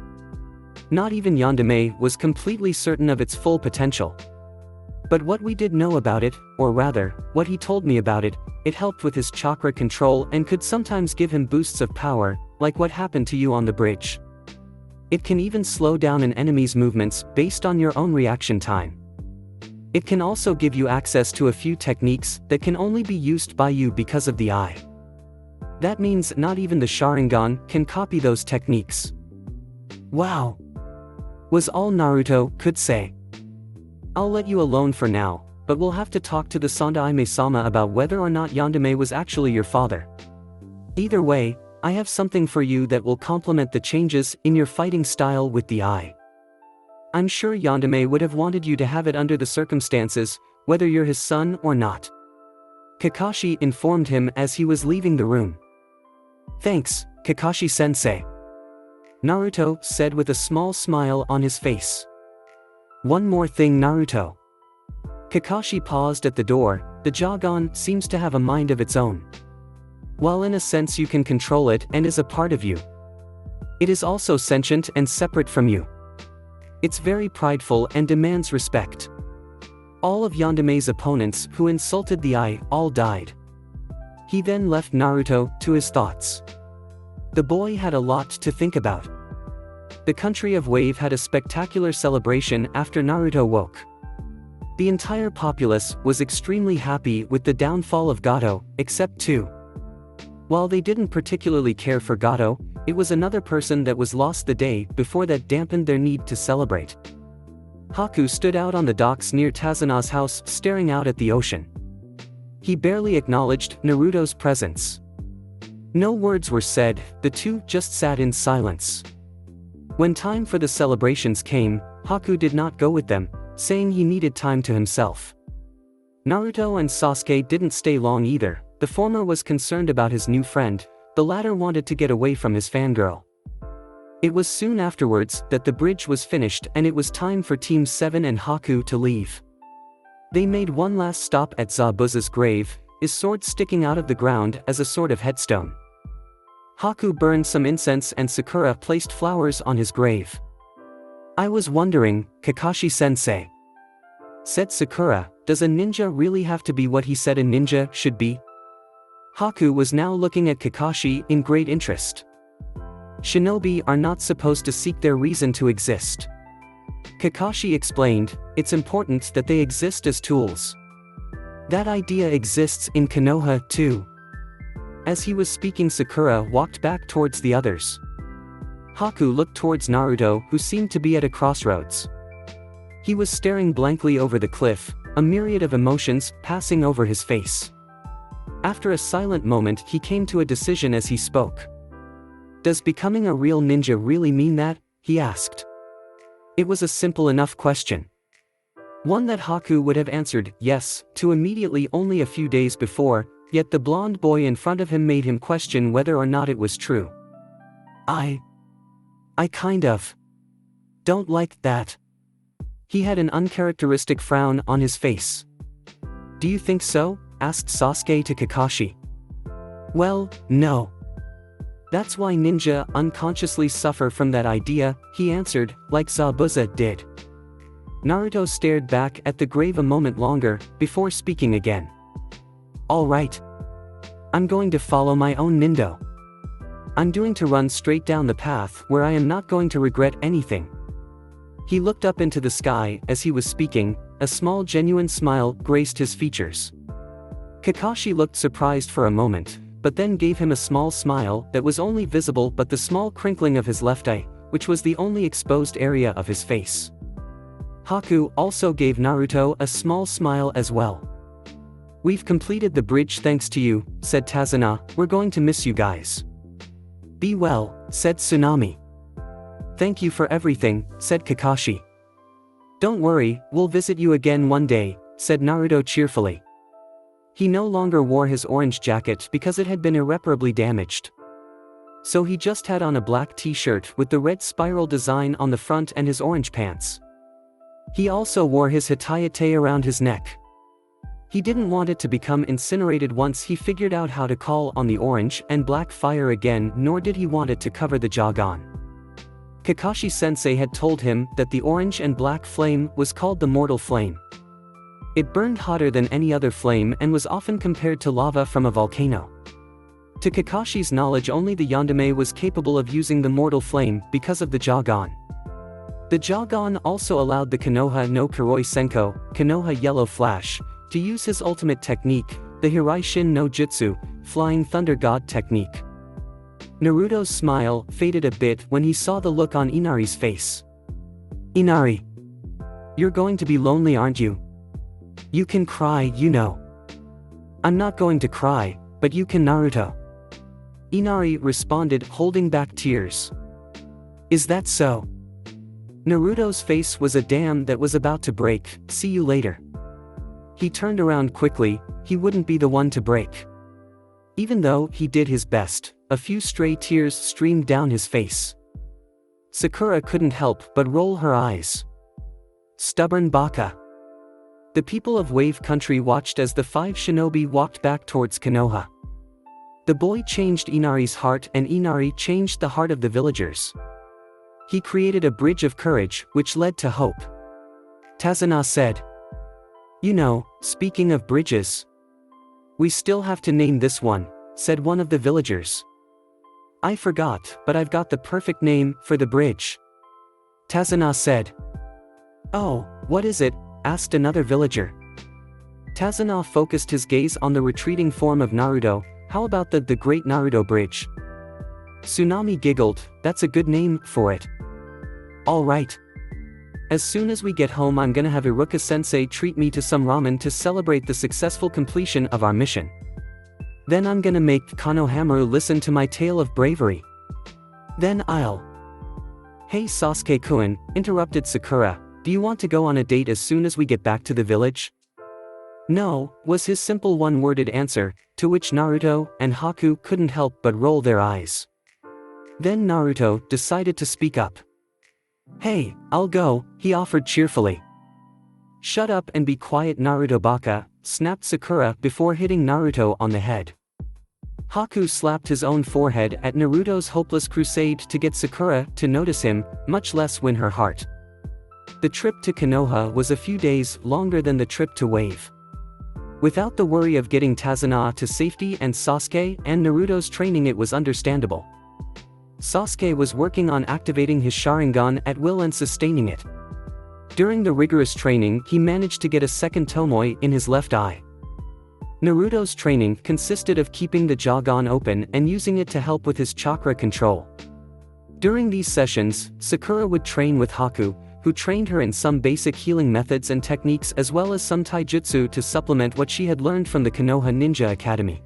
Not even Yandere was completely certain of its full potential. But what we did know about it, or rather, what he told me about it, it helped with his chakra control and could sometimes give him boosts of power, like what happened to you on the bridge. It can even slow down an enemy's movements based on your own reaction time. It can also give you access to a few techniques that can only be used by you because of the eye. That means not even the Sharingan can copy those techniques. Wow! Was all Naruto could say. I'll let you alone for now, but we'll have to talk to the Sandaime-sama about whether or not Yandere was actually your father. Either way, I have something for you that will complement the changes in your fighting style with the eye. I'm sure Yandere would have wanted you to have it under the circumstances, whether you're his son or not. Kakashi informed him as he was leaving the room. Thanks, Kakashi-sensei. Naruto said with a small smile on his face. One more thing, Naruto. Kakashi paused at the door. The Jagan seems to have a mind of its own. While in a sense you can control it and is a part of you, it is also sentient and separate from you. It's very prideful and demands respect. All of Yandame's opponents who insulted the eye all died. He then left Naruto to his thoughts. The boy had a lot to think about. The country of Wave had a spectacular celebration after Naruto woke. The entire populace was extremely happy with the downfall of Gato, except two. While they didn't particularly care for Gato, it was another person that was lost the day before that dampened their need to celebrate. Haku stood out on the docks near Tasuna's house staring out at the ocean. He barely acknowledged Naruto's presence. No words were said, the two just sat in silence. When time for the celebrations came, Haku did not go with them, saying he needed time to himself. Naruto and Sasuke didn't stay long either. The former was concerned about his new friend, the latter wanted to get away from his fangirl. It was soon afterwards that the bridge was finished and it was time for Team 7 and Haku to leave. They made one last stop at Zabuza's grave, his sword sticking out of the ground as a sort of headstone. Haku burned some incense and Sakura placed flowers on his grave. "I was wondering, Kakashi-sensei," said Sakura, "does a ninja really have to be what he said a ninja should be?" Haku was now looking at Kakashi in great interest. "Shinobi are not supposed to seek their reason to exist." Kakashi explained, "It's important that they exist as tools. That idea exists in Konoha too." As he was speaking, Sakura walked back towards the others. Haku looked towards Naruto, who seemed to be at a crossroads. He was staring blankly over the cliff, a myriad of emotions passing over his face. After a silent moment, he came to a decision as he spoke. "Does becoming a real ninja really mean that?" he asked. It was a simple enough question. One that Haku would have answered yes to immediately only a few days before, yet the blonde boy in front of him made him question whether or not it was true. I kind of don't like that." He had an uncharacteristic frown on his face. "Do you think so?" asked Sasuke to Kakashi. "Well, no. That's why ninja unconsciously suffer from that idea," he answered, like Zabuza did. Naruto stared back at the grave a moment longer, before speaking again. "All right. I'm going to follow my own nindo. I'm going to run straight down the path where I am not going to regret anything." He looked up into the sky as he was speaking, a small genuine smile graced his features. Kakashi looked surprised for a moment, but then gave him a small smile that was only visible but the small crinkling of his left eye, which was the only exposed area of his face. Haku also gave Naruto a small smile as well. "We've completed the bridge thanks to you," said Tazuna, "we're going to miss you guys." "Be well," said Tsunami. "Thank you for everything," said Kakashi. "Don't worry, we'll visit you again one day," said Naruto cheerfully. He no longer wore his orange jacket because it had been irreparably damaged. So he just had on a black t-shirt with the red spiral design on the front and his orange pants. He also wore his hatayate around his neck. He didn't want it to become incinerated once he figured out how to call on the orange and black fire again, nor did he want it to cover the Jagan. Kakashi-sensei had told him that the orange and black flame was called the mortal flame. It burned hotter than any other flame and was often compared to lava from a volcano. To Kakashi's knowledge, only the Yandere was capable of using the mortal flame because of the Jagan. The Jagan also allowed the Konoha no Kuroi Senko, Konoha Yellow Flash, to use his ultimate technique, the Hiraishin no Jutsu, Flying Thunder God technique. Naruto's smile faded a bit when he saw the look on Inari's face. "Inari, you're going to be lonely, aren't you? You can cry, you know." "I'm not going to cry, but you can, Naruto," Inari responded, holding back tears. "Is that so?" Naruto's face was a dam that was about to break. "See you later." He turned around quickly, he wouldn't be the one to break. Even though he did his best, a few stray tears streamed down his face. Sakura couldn't help but roll her eyes. "Stubborn baka." The people of Wave Country watched as the 5 shinobi walked back towards Konoha. The boy changed Inari's heart and Inari changed the heart of the villagers. He created a bridge of courage, which led to hope. Tazuna said. You know, speaking of bridges. We still have to name this one, said one of the villagers. I forgot, but I've got the perfect name for the bridge. Tazuna said. Oh, what is it? Asked another villager. Tazuna focused his gaze on the retreating form of Naruto. How about the Great Naruto Bridge? Tsunami giggled, that's a good name for it. Alright. As soon as we get home I'm gonna have Iruka-sensei treat me to some ramen to celebrate the successful completion of our mission. Then I'm gonna make Konohamaru listen to my tale of bravery. Then I'll... Hey Sasuke-kun, interrupted Sakura, do you want to go on a date as soon as we get back to the village? No, was his simple one-worded answer, to which Naruto and Haku couldn't help but roll their eyes. Then Naruto decided to speak up. Hey, I'll go, he offered cheerfully. Shut up and be quiet Naruto baka, snapped Sakura before hitting Naruto on the head. Haku slapped his own forehead at Naruto's hopeless crusade to get Sakura to notice him, much less win her heart. The trip to Konoha was a few days longer than the trip to Wave. Without the worry of getting Tazuna to safety and Sasuke and Naruto's training, it was understandable. Sasuke was working on activating his Sharingan at will and sustaining it. During the rigorous training he managed to get a second Tomoe in his left eye. Naruto's training consisted of keeping the Jougan open and using it to help with his chakra control. During these sessions, Sakura would train with Haku, who trained her in some basic healing methods and techniques as well as some taijutsu to supplement what she had learned from the Konoha Ninja Academy.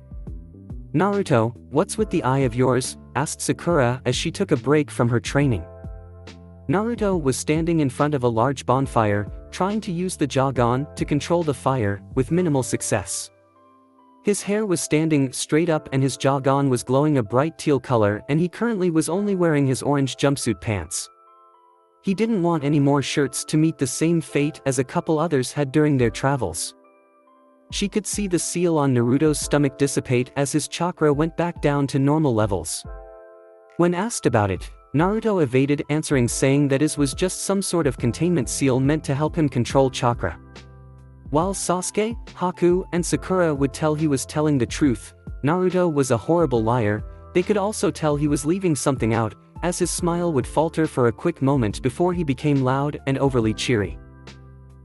Naruto, what's with the eye of yours? Asked Sakura as she took a break from her training. Naruto was standing in front of a large bonfire, trying to use the Jougan to control the fire, with minimal success. His hair was standing straight up and his Jougan was glowing a bright teal color, and he currently was only wearing his orange jumpsuit pants. He didn't want any more shirts to meet the same fate as a couple others had during their travels. She could see the seal on Naruto's stomach dissipate as his chakra went back down to normal levels. When asked about it, Naruto evaded answering, saying that it was just some sort of containment seal meant to help him control chakra. While Sasuke, Haku, and Sakura would tell he was telling the truth, Naruto was a horrible liar. They could also tell he was leaving something out, as his smile would falter for a quick moment before he became loud and overly cheery.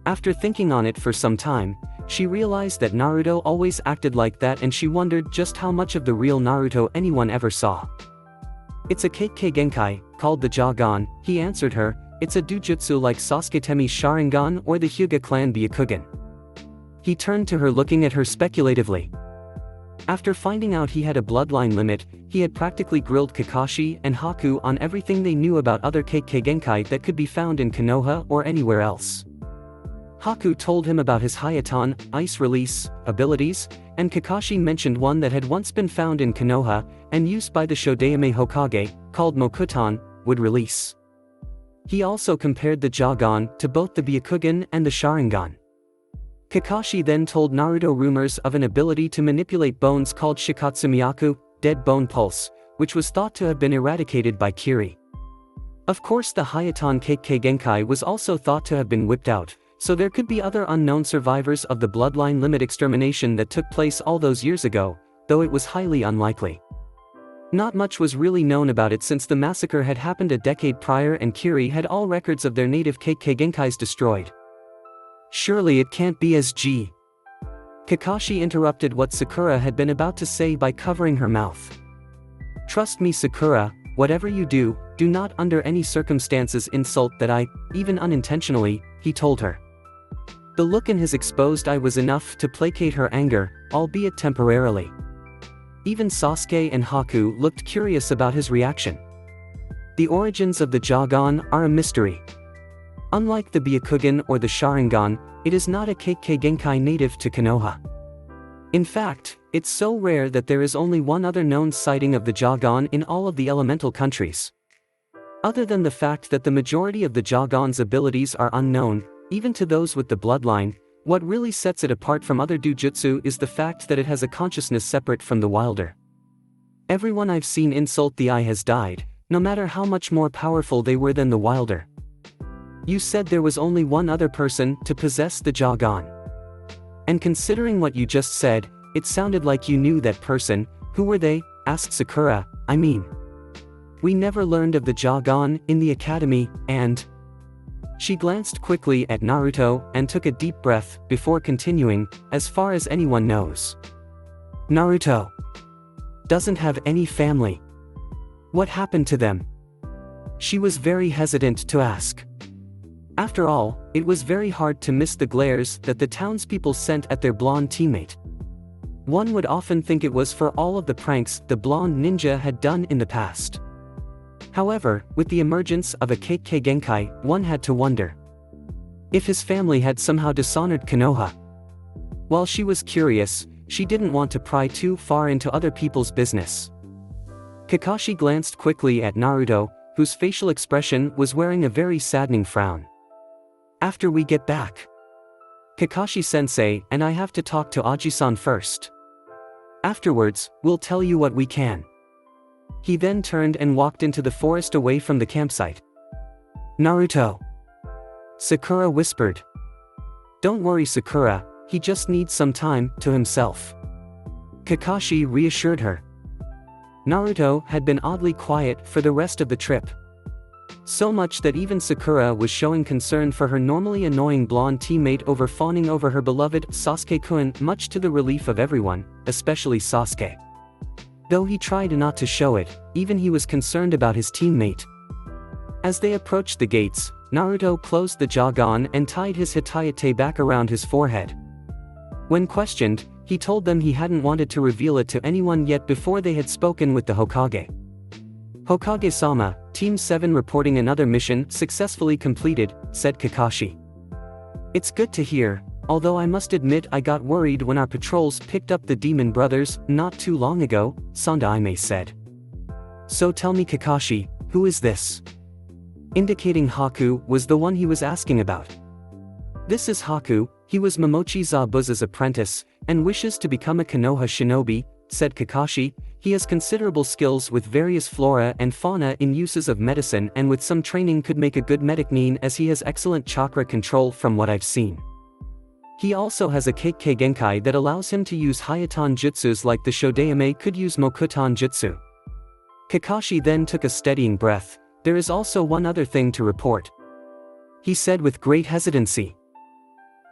After thinking on it for some time, she realized that Naruto always acted like that, and she wondered just how much of the real Naruto anyone ever saw. It's a Kekkei Genkai, called the Jagan, he answered her. It's a dujutsu like Sasuke Temi's Sharingan or the Hyuga clan Byakugan. He turned to her, looking at her speculatively. After finding out he had a bloodline limit, he had practically grilled Kakashi and Haku on everything they knew about other Kekkei Genkai that could be found in Konoha or anywhere else. Haku told him about his Hayatan, ice release, abilities, and Kakashi mentioned one that had once been found in Konoha, and used by the Shodayame Hokage, called Mokutan, would release. He also compared the Jagan to both the Byakugan and the Sharingan. Kakashi then told Naruto rumors of an ability to manipulate bones called Shikatsumiyaku, dead bone pulse, which was thought to have been eradicated by Kiri. Of course, the Hayatan Kekkei Genkai was also thought to have been whipped out, so there could be other unknown survivors of the Bloodline Limit extermination that took place all those years ago, though it was highly unlikely. Not much was really known about it since the massacre had happened a decade prior and Kiri had all records of their native Kekkei Genkais destroyed. Surely it can't be SG. Kakashi interrupted what Sakura had been about to say by covering her mouth. Trust me Sakura, whatever you do, do not under any circumstances insult that I, even unintentionally, he told her. The look in his exposed eye was enough to placate her anger, albeit temporarily. Even Sasuke and Haku looked curious about his reaction. The origins of the Jagan are a mystery. Unlike the Byakugan or the Sharingan, it is not a Kekkei Genkai native to Konoha. In fact, it's so rare that there is only one other known sighting of the Jagan in all of the elemental countries. Other than the fact that the majority of the Jagan's abilities are unknown, even to those with the bloodline, what really sets it apart from other dujutsu is the fact that it has a consciousness separate from the wilder. Everyone I've seen insult the eye has died, no matter how much more powerful they were than the wilder. You said there was only one other person to possess the Jagan. And considering what you just said, it sounded like you knew that person. Who were they? Asked Sakura. I mean, we never learned of the Jagan in the academy, and... She glanced quickly at Naruto and took a deep breath before continuing, as far as anyone knows, Naruto doesn't have any family. What happened to them? She was very hesitant to ask. After all, it was very hard to miss the glares that the townspeople sent at their blonde teammate. One would often think it was for all of the pranks the blonde ninja had done in the past. However, with the emergence of a Kekkei Genkai, one had to wonder if his family had somehow dishonored Konoha. While she was curious, she didn't want to pry too far into other people's business. Kakashi glanced quickly at Naruto, whose facial expression was wearing a very saddening frown. After we get back, Kakashi-sensei and I have to talk to Aji-san first. Afterwards, we'll tell you what we can. He then turned and walked into the forest away from the campsite. Naruto. Sakura whispered. Don't worry, Sakura, he just needs some time to himself. Kakashi reassured her. Naruto had been oddly quiet for the rest of the trip. So much that even Sakura was showing concern for her normally annoying blonde teammate over fawning over her beloved Sasuke-kun, much to the relief of everyone, especially Sasuke. Though he tried not to show it, even he was concerned about his teammate. As they approached the gates, Naruto closed the Jagan and tied his hitayate back around his forehead. When questioned, he told them he hadn't wanted to reveal it to anyone yet before they had spoken with the Hokage. Hokage-sama, Team 7 reporting another mission successfully completed, said Kakashi. It's good to hear, although I must admit I got worried when our patrols picked up the demon brothers not too long ago, Sandaime said. So tell me, Kakashi, who is this? Indicating Haku was the one he was asking about. This is Haku, he was Momochi Zabuza's apprentice, and wishes to become a Konoha shinobi, said Kakashi. He has considerable skills with various flora and fauna in uses of medicine, and with some training could make a good medic mean, as he has excellent chakra control from what I've seen. He also has a Kekkei Genkai that allows him to use Hayatan jutsus like the Shodaime could use Mokutan jutsu. Kakashi then took a steadying breath. There is also one other thing to report, he said with great hesitancy.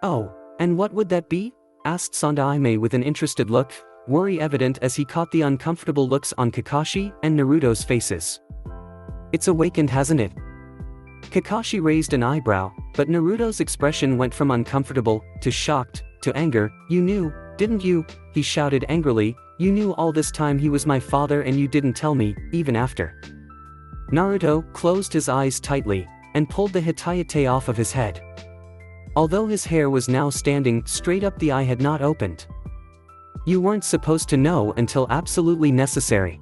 Oh, and what would that be? Asked Sandaime with an interested look, worry evident as he caught the uncomfortable looks on Kakashi and Naruto's faces. It's awakened, hasn't it? Kakashi raised an eyebrow, but Naruto's expression went from uncomfortable to shocked to anger. You knew, didn't you? He shouted angrily. You knew all this time he was my father and you didn't tell me, even after. Naruto closed his eyes tightly and pulled the hitayate off of his head. Although his hair was now standing straight up, the eye had not opened. You weren't supposed to know until absolutely necessary.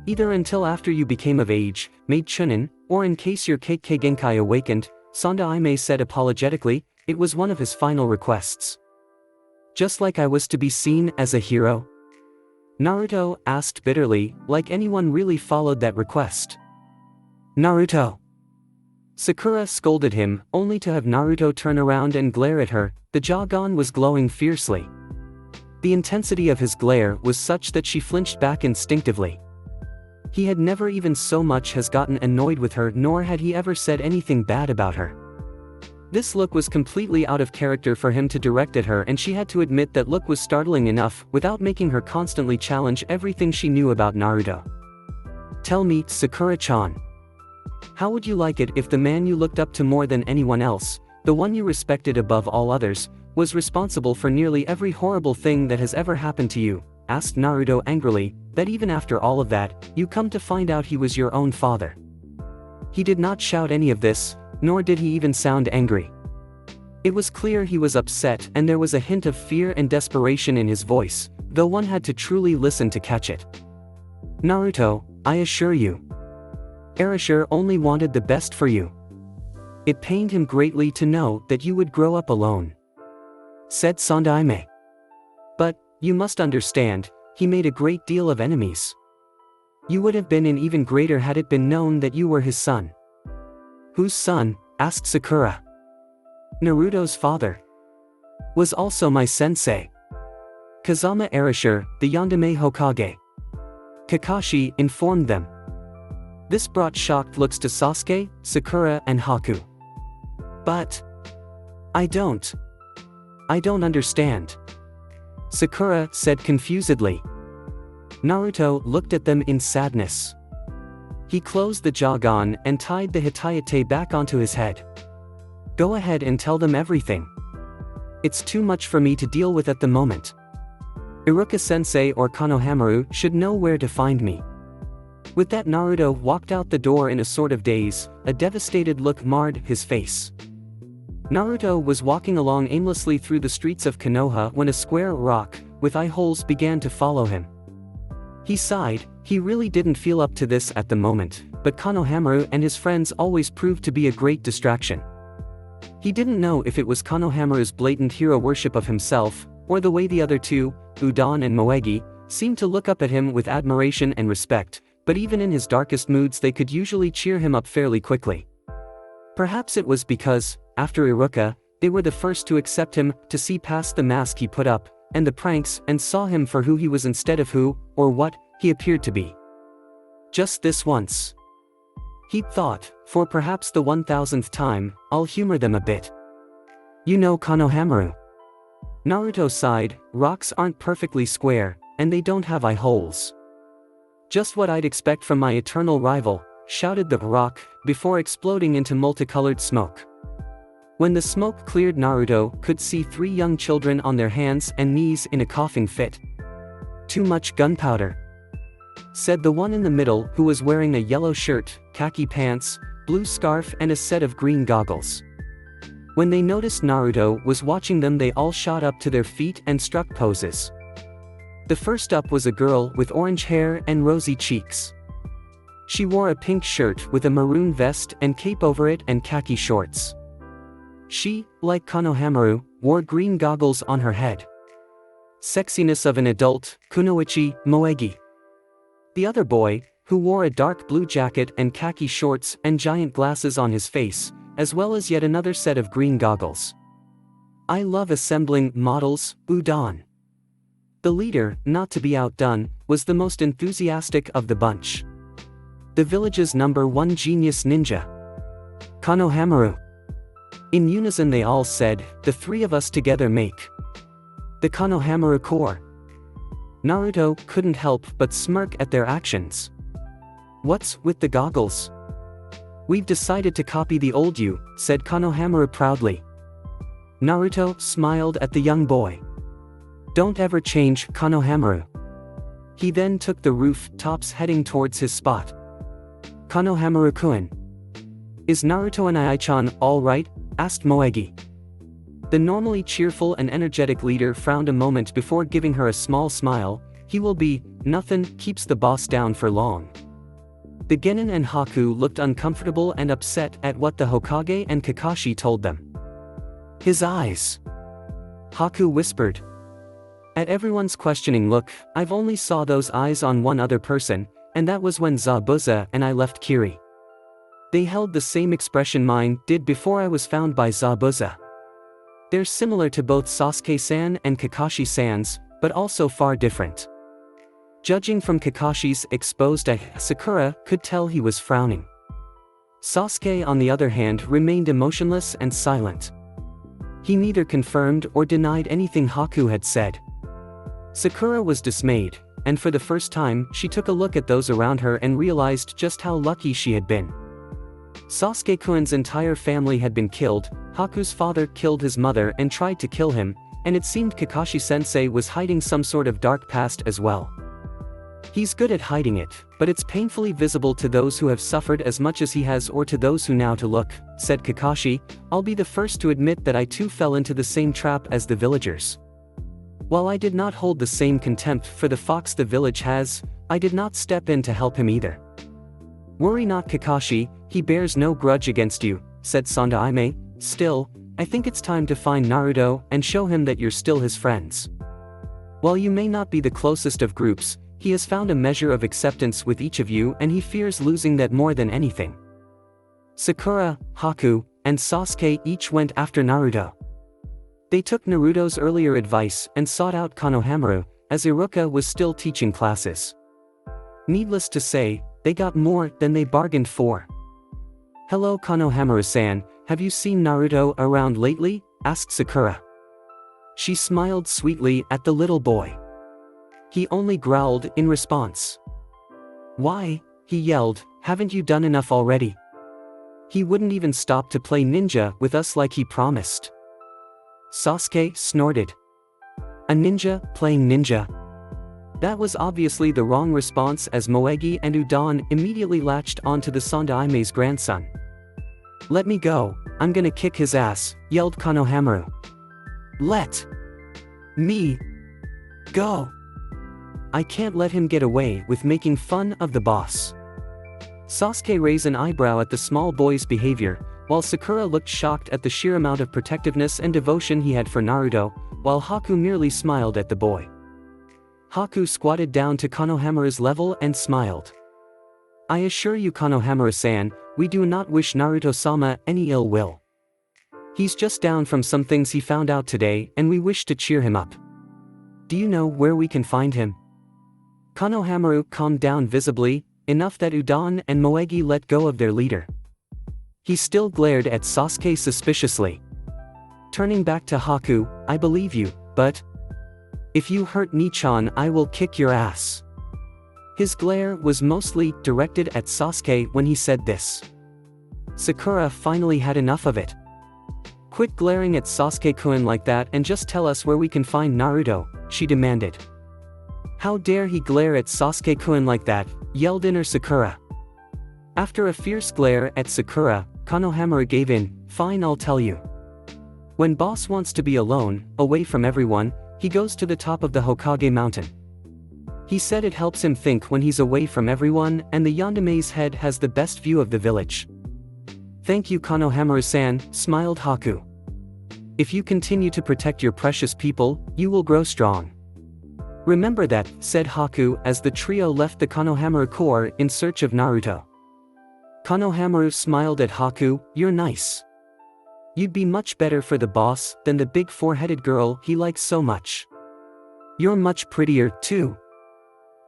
Either until after you became of age, made chunin, or in case your Kekkei Genkai awakened, Sandaime said apologetically. It was one of his final requests. Just like I was to be seen as a hero? Naruto asked bitterly, like anyone really followed that request. Naruto. Sakura scolded him, only to have Naruto turn around and glare at her. The Jagan was glowing fiercely. The intensity of his glare was such that she flinched back instinctively. He had never even so much as gotten annoyed with her, nor had he ever said anything bad about her. This look was completely out of character for him to direct at her, and she had to admit that look was startling enough, without making her constantly challenge everything she knew about Naruto. Tell me, Sakura-chan. How would you like it if the man you looked up to more than anyone else, the one you respected above all others, was responsible for nearly every horrible thing that has ever happened to you? Asked Naruto angrily. That even after all of that, you come to find out he was your own father. He did not shout any of this, nor did he even sound angry. It was clear he was upset, and there was a hint of fear and desperation in his voice, though one had to truly listen to catch it. Naruto, I assure you, Erasure only wanted the best for you. It pained him greatly to know that you would grow up alone, said Sandaime. But, you must understand, he made a great deal of enemies. You would have been in even greater had it been known that you were his son. Whose son? Asked Sakura. Naruto's father. Was also my sensei. Kazama Erasure, the Yandere Hokage. Kakashi informed them. This brought shocked looks to Sasuke, Sakura and Haku. But I don't understand. Sakura said confusedly. Naruto looked at them in sadness. He closed the Jagan and tied the Hitayate back onto his head. Go ahead and tell them everything. It's too much for me to deal with at the moment. Iruka-sensei or Konohamaru should know where to find me. With that, Naruto walked out the door in a sort of daze. A devastated look marred his face. Naruto was walking along aimlessly through the streets of Konoha when a square rock, with eye holes, began to follow him. He sighed. He really didn't feel up to this at the moment, but Konohamaru and his friends always proved to be a great distraction. He didn't know if it was Konohamaru's blatant hero worship of himself, or the way the other two, Udon and Moegi, seemed to look up at him with admiration and respect, but even in his darkest moods they could usually cheer him up fairly quickly. Perhaps it was because, after Iruka, they were the first to accept him, to see past the mask he put up, and the pranks, and saw him for who he was instead of who, or what, he appeared to be. Just this once. He'd thought, for perhaps the 1000th time, I'll humor them a bit. You know Konohamaru. Naruto sighed. Rocks aren't perfectly square, and they don't have eye holes. Just what I'd expect from my eternal rival, shouted the rock, before exploding into multicolored smoke. When the smoke cleared, Naruto could see 3 young children on their hands and knees in a coughing fit. Too much gunpowder, said the one in the middle, who was wearing a yellow shirt, khaki pants, blue scarf and a set of green goggles. When they noticed Naruto was watching them, they all shot up to their feet and struck poses. The first up was a girl with orange hair and rosy cheeks. She wore a pink shirt with a maroon vest and cape over it and khaki shorts. She, like Konohamaru, wore green goggles on her head. Sexiness of an adult, Kunoichi Moegi. The other boy, who wore a dark blue jacket and khaki shorts and giant glasses on his face, as well as yet another set of green goggles. I love assembling models, Udon. The leader, not to be outdone, was the most enthusiastic of the bunch. The village's #1 genius ninja. Konohamaru. In unison they all said, the 3 of us together make the Konohamaru Corps. Naruto couldn't help but smirk at their actions. What's with the goggles? We've decided to copy the old you, said Konohamaru proudly. Naruto smiled at the young boy. Don't ever change, Konohamaru. He then took the rooftops heading towards his spot. Konohamaru-kun. Is Naruto and Ai-chan all right? Asked Moegi. The normally cheerful and energetic leader frowned a moment before giving her a small smile. He will be, nothing keeps the boss down for long. The Genin and Haku looked uncomfortable and upset at what the Hokage and Kakashi told them. His eyes. Haku whispered. At everyone's questioning look, I've only saw those eyes on one other person, and that was when Zabuza and I left Kiri. They held the same expression mine did before I was found by Zabuza. They're similar to both Sasuke-san and Kakashi-san's, but also far different. Judging from Kakashi's exposed eye, Sakura could tell he was frowning. Sasuke, on the other hand, remained emotionless and silent. He neither confirmed or denied anything Haku had said. Sakura was dismayed, and for the first time, she took a look at those around her and realized just how lucky she had been. Sasuke-kun's entire family had been killed. Haku's father killed his mother and tried to kill him, and it seemed Kakashi-sensei was hiding some sort of dark past as well. He's good at hiding it, but it's painfully visible to those who have suffered as much as he has or to those who now to look, said Kakashi. I'll be the first to admit that I too fell into the same trap as the villagers. While I did not hold the same contempt for the fox the village has, I did not step in to help him either. Worry not, Kakashi, he bears no grudge against you, said Sandaime. Still, I think it's time to find Naruto and show him that you're still his friends. While you may not be the closest of groups, He has found a measure of acceptance with each of you and he fears losing that more than anything. Sakura, Haku, and Sasuke each went after Naruto. They took Naruto's earlier advice and sought out Konohamaru, as Iruka was still teaching classes. Needless to say, they got more than they bargained for. "Hello Konohamaru-san, have you seen Naruto around lately?" asked Sakura. She smiled sweetly at the little boy. He only growled in response. "Why?" he yelled, "haven't you done enough already? He wouldn't even stop to play ninja with us like he promised." Sasuke snorted. A ninja playing ninja? That was obviously the wrong response, as Moegi and Udon immediately latched onto the Sandaime's grandson. "Let me go, I'm gonna kick his ass," yelled Konohamaru. "Let me go. I can't let him get away with making fun of the boss." Sasuke raised an eyebrow at the small boy's behavior, while Sakura looked shocked at the sheer amount of protectiveness and devotion he had for Naruto, while Haku merely smiled at the boy. Haku squatted down to Konohamaru's level and smiled. "I assure you Konohamaru-san, we do not wish Naruto-sama any ill will. He's just down from some things he found out today and we wish to cheer him up. Do you know where we can find him?" Konohamaru calmed down visibly, enough that Udon and Moegi let go of their leader. He still glared at Sasuke suspiciously. Turning back to Haku, "I believe you, but if you hurt Nichan I will kick your ass." His glare was mostly directed at Sasuke when he said this. Sakura finally had enough of it. "Quit glaring at Sasuke-kun like that and just tell us where we can find Naruto," she demanded. "How dare he glare at Sasuke-kun like that," yelled inner Sakura. After a fierce glare at Sakura, Konohamaru gave in. "Fine, I'll tell you. When boss wants to be alone, away from everyone, he goes to the top of the Hokage mountain. He said it helps him think when he's away from everyone, and the Yandame's head has the best view of the village." "Thank you Konohamaru-san," smiled Haku. "If you continue to protect your precious people, you will grow strong." "Remember that," said Haku as the trio left the Konohamaru Corps in search of Naruto. Konohamaru smiled at Haku. "You're nice. You'd be much better for the boss than the big four-headed girl he likes so much. You're much prettier, too."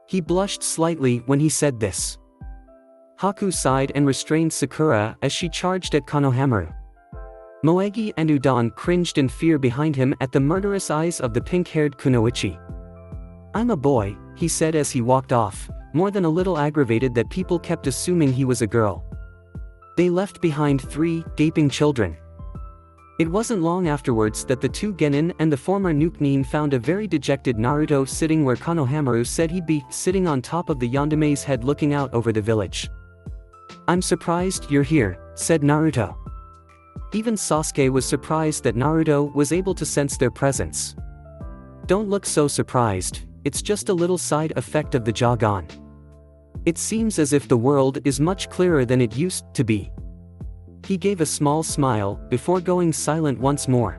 He blushed slightly when he said this. Haku sighed and restrained Sakura as she charged at Konohamaru. Moegi and Udon cringed in fear behind him at the murderous eyes of the pink-haired Kunoichi. "I'm a boy," he said as he walked off, more than a little aggravated that people kept assuming he was a girl. They left behind 3 gaping children. It wasn't long afterwards that the 2 genin and the former Nuke-nin found a very dejected Naruto sitting where Konohamaru said he'd be, sitting on top of the Yandame's head looking out over the village. "I'm surprised you're here," said Naruto. Even Sasuke was surprised that Naruto was able to sense their presence. "Don't look so surprised, it's just a little side effect of the Jagan. It seems as if the world is much clearer than it used to be." He gave a small smile before going silent once more.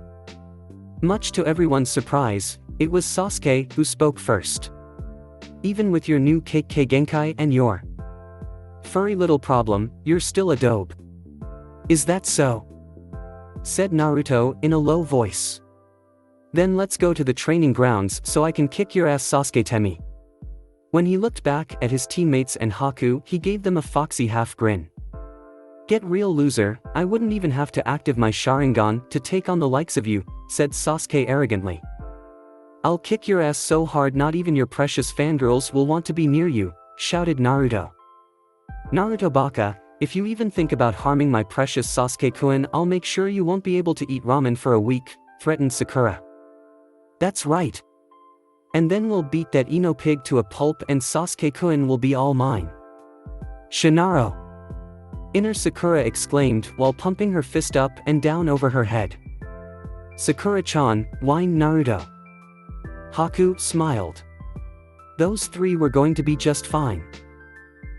Much to everyone's surprise, it was Sasuke who spoke first. "Even with your new Kekkei Genkai and your furry little problem, you're still a dope. Is that so?" said Naruto in a low voice. "Then let's go to the training grounds so I can kick your ass Sasuke Temi." When he looked back at his teammates and Haku, he gave them a foxy half grin. "Get real loser, I wouldn't even have to active my Sharingan to take on the likes of you," said Sasuke arrogantly. "I'll kick your ass so hard not even your precious fangirls will want to be near you," shouted Naruto. "Naruto Baka, if you even think about harming my precious Sasuke-kun, I'll make sure you won't be able to eat ramen for a week," threatened Sakura. "That's right. And then we'll beat that Ino pig to a pulp and Sasuke-kun will be all mine." "Shinaro!" inner Sakura exclaimed while pumping her fist up and down over her head. "Sakura-chan," whined Naruto. Haku smiled. Those 3 were going to be just fine.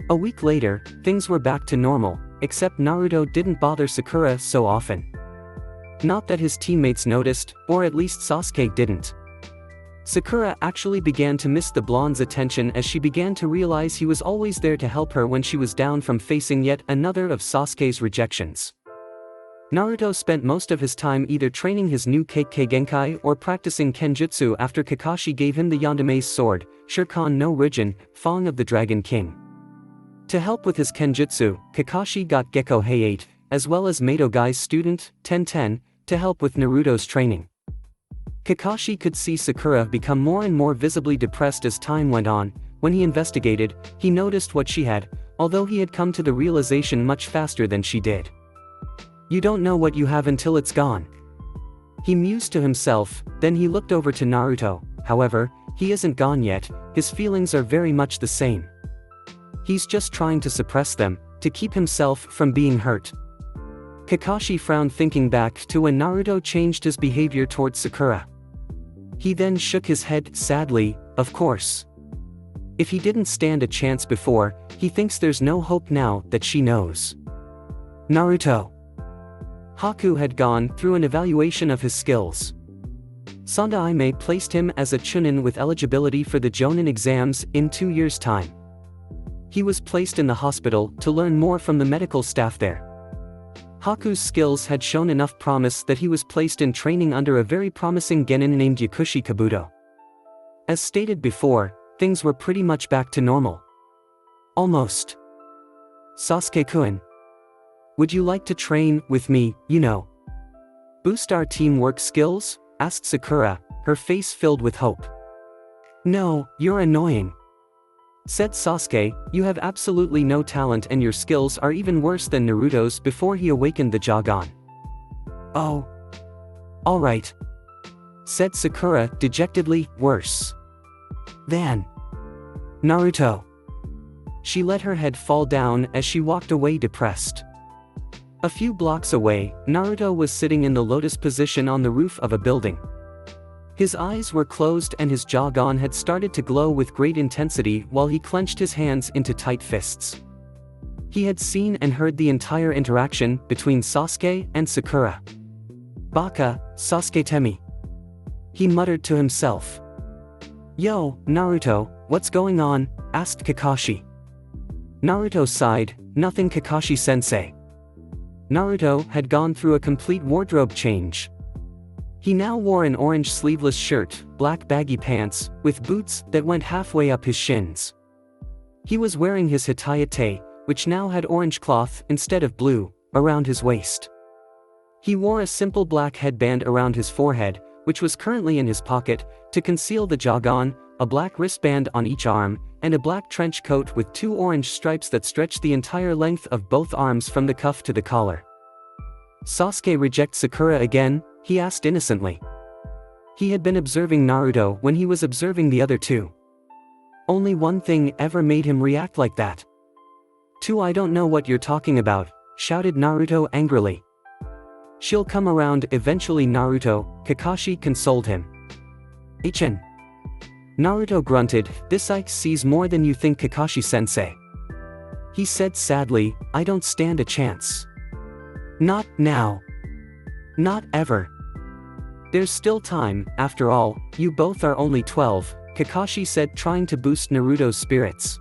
A week later, things were back to normal, except Naruto didn't bother Sakura so often. Not that his teammates noticed, or at least Sasuke didn't. Sakura actually began to miss the blonde's attention as she began to realize he was always there to help her when she was down from facing yet another of Sasuke's rejections. Naruto spent most of his time either training his new Kekkei Genkai or practicing Kenjutsu after Kakashi gave him the Yandame's sword, Shuriken no Rijin, Fang of the Dragon King. To help with his Kenjutsu, Kakashi got Gekko Hayate, as well as Madogai's student, Ten, to help with Naruto's training. Kakashi could see Sakura become more and more visibly depressed as time went on. When he investigated, he noticed what she had, although he had come to the realization much faster than she did. You don't know what you have until it's gone. He mused to himself, then he looked over to Naruto. However, he isn't gone yet, his feelings are very much the same. He's just trying to suppress them, to keep himself from being hurt. Kakashi frowned thinking back to when Naruto changed his behavior towards Sakura. He then shook his head sadly, of course. If he didn't stand a chance before, he thinks there's no hope now that she knows. Naruto. Haku had gone through an evaluation of his skills. Sandaime placed him as a chunin with eligibility for the Jonin exams in 2 years' time. He was placed in the hospital to learn more from the medical staff there. Haku's skills had shown enough promise that he was placed in training under a very promising genin named Yakushi Kabuto. As stated before, things were pretty much back to normal. Almost. Sasuke-kun. Would you like to train with me, boost our teamwork skills? Asked Sakura, her face filled with hope. No, you're annoying. Said Sasuke, you have absolutely no talent and your skills are even worse than Naruto's before he awakened the Jagan. Oh. Alright. Said Sakura dejectedly, worse than Naruto. She let her head fall down as she walked away depressed. A few blocks away, Naruto was sitting in the lotus position on the roof of a building. His eyes were closed and his Jagan had started to glow with great intensity while he clenched his hands into tight fists. He had seen and heard the entire interaction between Sasuke and Sakura. Baka, Sasuke Temi. He muttered to himself. Yo, Naruto, what's going on? Asked Kakashi. Naruto sighed, nothing Kakashi-sensei. Naruto had gone through a complete wardrobe change. He now wore an orange sleeveless shirt, black baggy pants, with boots that went halfway up his shins. He was wearing his hitayate, which now had orange cloth instead of blue, around his waist. He wore a simple black headband around his forehead, which was currently in his pocket, to conceal the Jagan, a black wristband on each arm, and a black trench coat with 2 orange stripes that stretched the entire length of both arms from the cuff to the collar. Sasuke reject Sakura again? He asked innocently. He had been observing Naruto when he was observing the other two. Only one thing ever made him react like that. I don't know what you're talking about, shouted Naruto angrily. She'll come around eventually Naruto, Kakashi consoled him. Ichen. Naruto grunted, this Ike sees more than you think Kakashi-sensei. He said sadly, I don't stand a chance. Not now. Not ever. There's still time, after all, you both are only 12, Kakashi said trying to boost Naruto's spirits.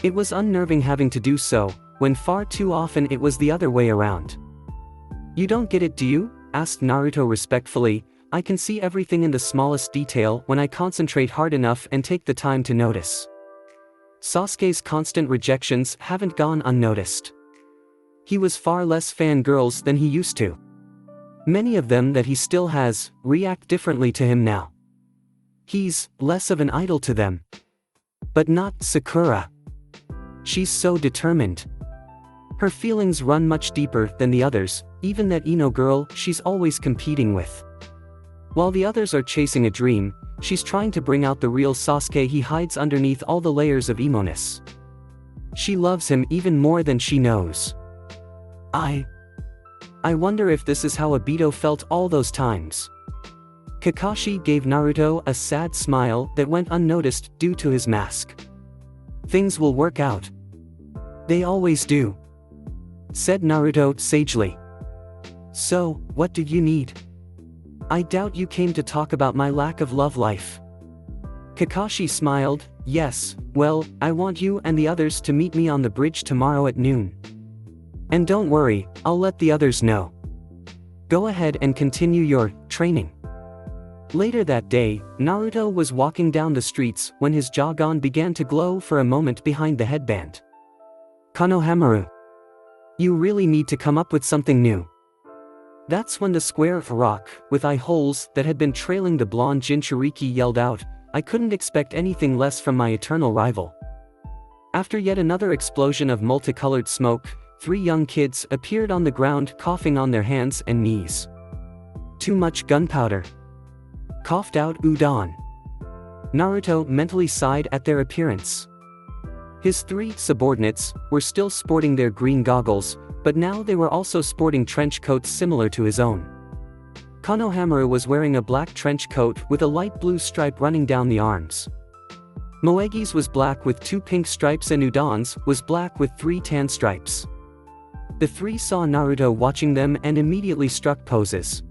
It was unnerving having to do so, when far too often it was the other way around. You don't get it, do you? Asked Naruto respectfully, I can see everything in the smallest detail when I concentrate hard enough and take the time to notice. Sasuke's constant rejections haven't gone unnoticed. He was far less fangirls than he used to. Many of them that he still has, react differently to him now. He's less of an idol to them. But not Sakura. She's so determined. Her feelings run much deeper than the others, even that Ino girl she's always competing with. While the others are chasing a dream, she's trying to bring out the real Sasuke he hides underneath all the layers of emo-ness. She loves him even more than she knows. I wonder if this is how Obito felt all those times. Kakashi gave Naruto a sad smile that went unnoticed due to his mask. Things will work out. They always do. Said Naruto sagely. So, what did you need? I doubt you came to talk about my lack of love life. Kakashi smiled, yes, well, I want you and the others to meet me on the bridge tomorrow at noon. And don't worry, I'll let the others know. Go ahead and continue your training. Later that day, Naruto was walking down the streets when his Jougan began to glow for a moment behind the headband. Konohamaru. You really need to come up with something new. That's when the square of rock, with eye holes that had been trailing the blonde Jinchuriki yelled out, I couldn't expect anything less from my eternal rival. After yet another explosion of multicolored smoke, 3 young kids appeared on the ground coughing on their hands and knees. Too much gunpowder. Coughed out Udon. Naruto mentally sighed at their appearance. His 3 subordinates were still sporting their green goggles, but now they were also sporting trench coats similar to his own. Konohamaru was wearing a black trench coat with a light blue stripe running down the arms. Moegi's was black with 2 pink stripes and Udon's was black with 3 tan stripes. The 3 saw Naruto watching them and immediately struck poses.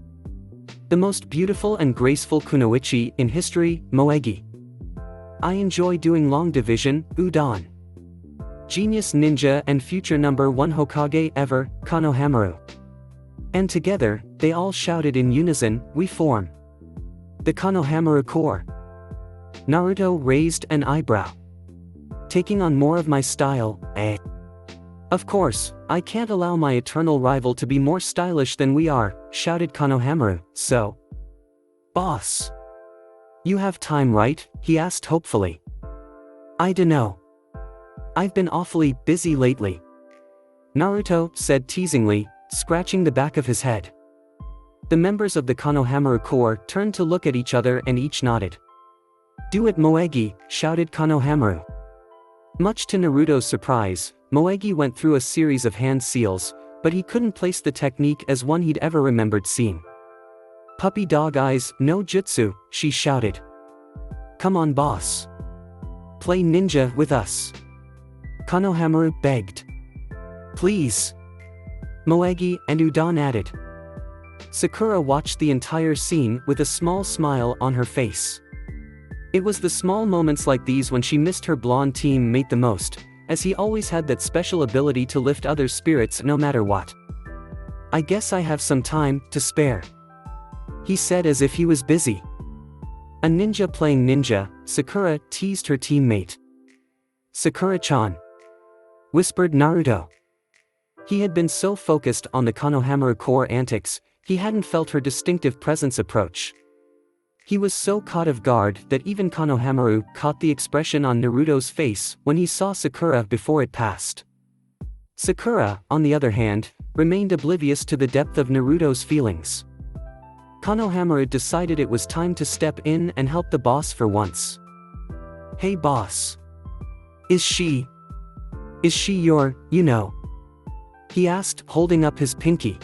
The most beautiful and graceful kunoichi in history, Moegi. I enjoy doing long division, Udon. Genius ninja and future #1 Hokage ever, Konohamaru. And together, they all shouted in unison, we form the Konohamaru Corps. Naruto raised an eyebrow. Taking on more of my style, eh? Of course, I can't allow my eternal rival to be more stylish than we are, shouted Konohamaru, so. Boss. You have time, right? He asked hopefully. I dunno. I've been awfully busy lately. Naruto said teasingly, scratching the back of his head. The members of the Konohamaru Corps turned to look at each other and each nodded. Do it, Moegi, shouted Konohamaru. Much to Naruto's surprise, Moegi went through a series of hand seals, but he couldn't place the technique as one he'd ever remembered seeing. Puppy dog eyes, no jutsu, she shouted. Come on, boss. Play ninja with us. Konohamaru begged. Please. Moegi and Udon added. Sakura watched the entire scene with a small smile on her face. It was the small moments like these when she missed her blonde teammate the most, as he always had that special ability to lift others' spirits no matter what. I guess I have some time to spare. He said as if he was busy. A ninja playing ninja, Sakura teased her teammate. Sakura-chan. Whispered Naruto. He had been so focused on the Konohamaru Corps antics, he hadn't felt her distinctive presence approach. He was so caught off guard that even Konohamaru caught the expression on Naruto's face when he saw Sakura before it passed. Sakura, on the other hand, remained oblivious to the depth of Naruto's feelings. Konohamaru decided it was time to step in and help the boss for once. Hey boss. Is she your, you know? He asked, holding up his pinky.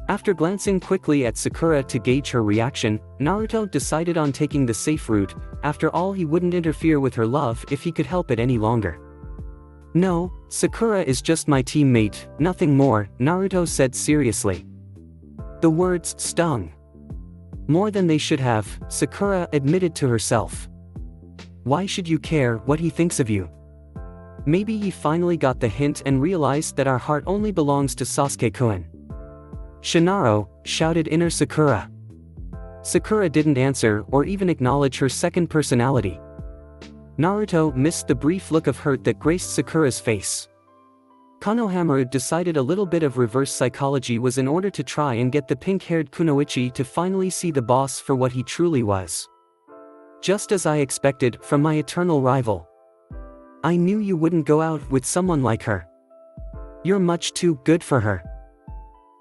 After glancing quickly at Sakura to gauge her reaction, Naruto decided on taking the safe route. After all, he wouldn't interfere with her love if he could help it any longer. No, Sakura is just my teammate, nothing more, Naruto said seriously. The words stung. More than they should have, Sakura admitted to herself. Why should you care what he thinks of you? Maybe he finally got the hint and realized that our heart only belongs to Sasuke-kun. Shinaro, shouted inner Sakura. Sakura didn't answer or even acknowledge her second personality. Naruto missed the brief look of hurt that graced Sakura's face. Konohamaru decided a little bit of reverse psychology was in order to try and get the pink-haired kunoichi to finally see the boss for what he truly was. Just as I expected from my eternal rival. I knew you wouldn't go out with someone like her. You're much too good for her.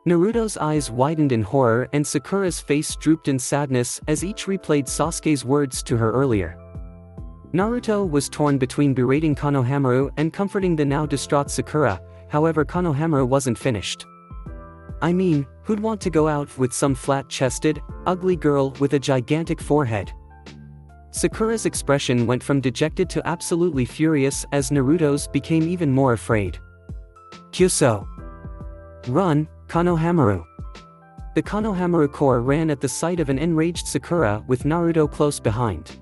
Naruto's eyes widened in horror and Sakura's face drooped in sadness as each replayed Sasuke's words to her earlier. Naruto was torn between berating Konohamaru and comforting the now distraught Sakura, however Konohamaru wasn't finished. I mean, who'd want to go out with some flat-chested, ugly girl with a gigantic forehead? Sakura's expression went from dejected to absolutely furious as Naruto's became even more afraid. Kyuso. Run, Konohamaru. The Konohamaru Corps ran at the sight of an enraged Sakura with Naruto close behind.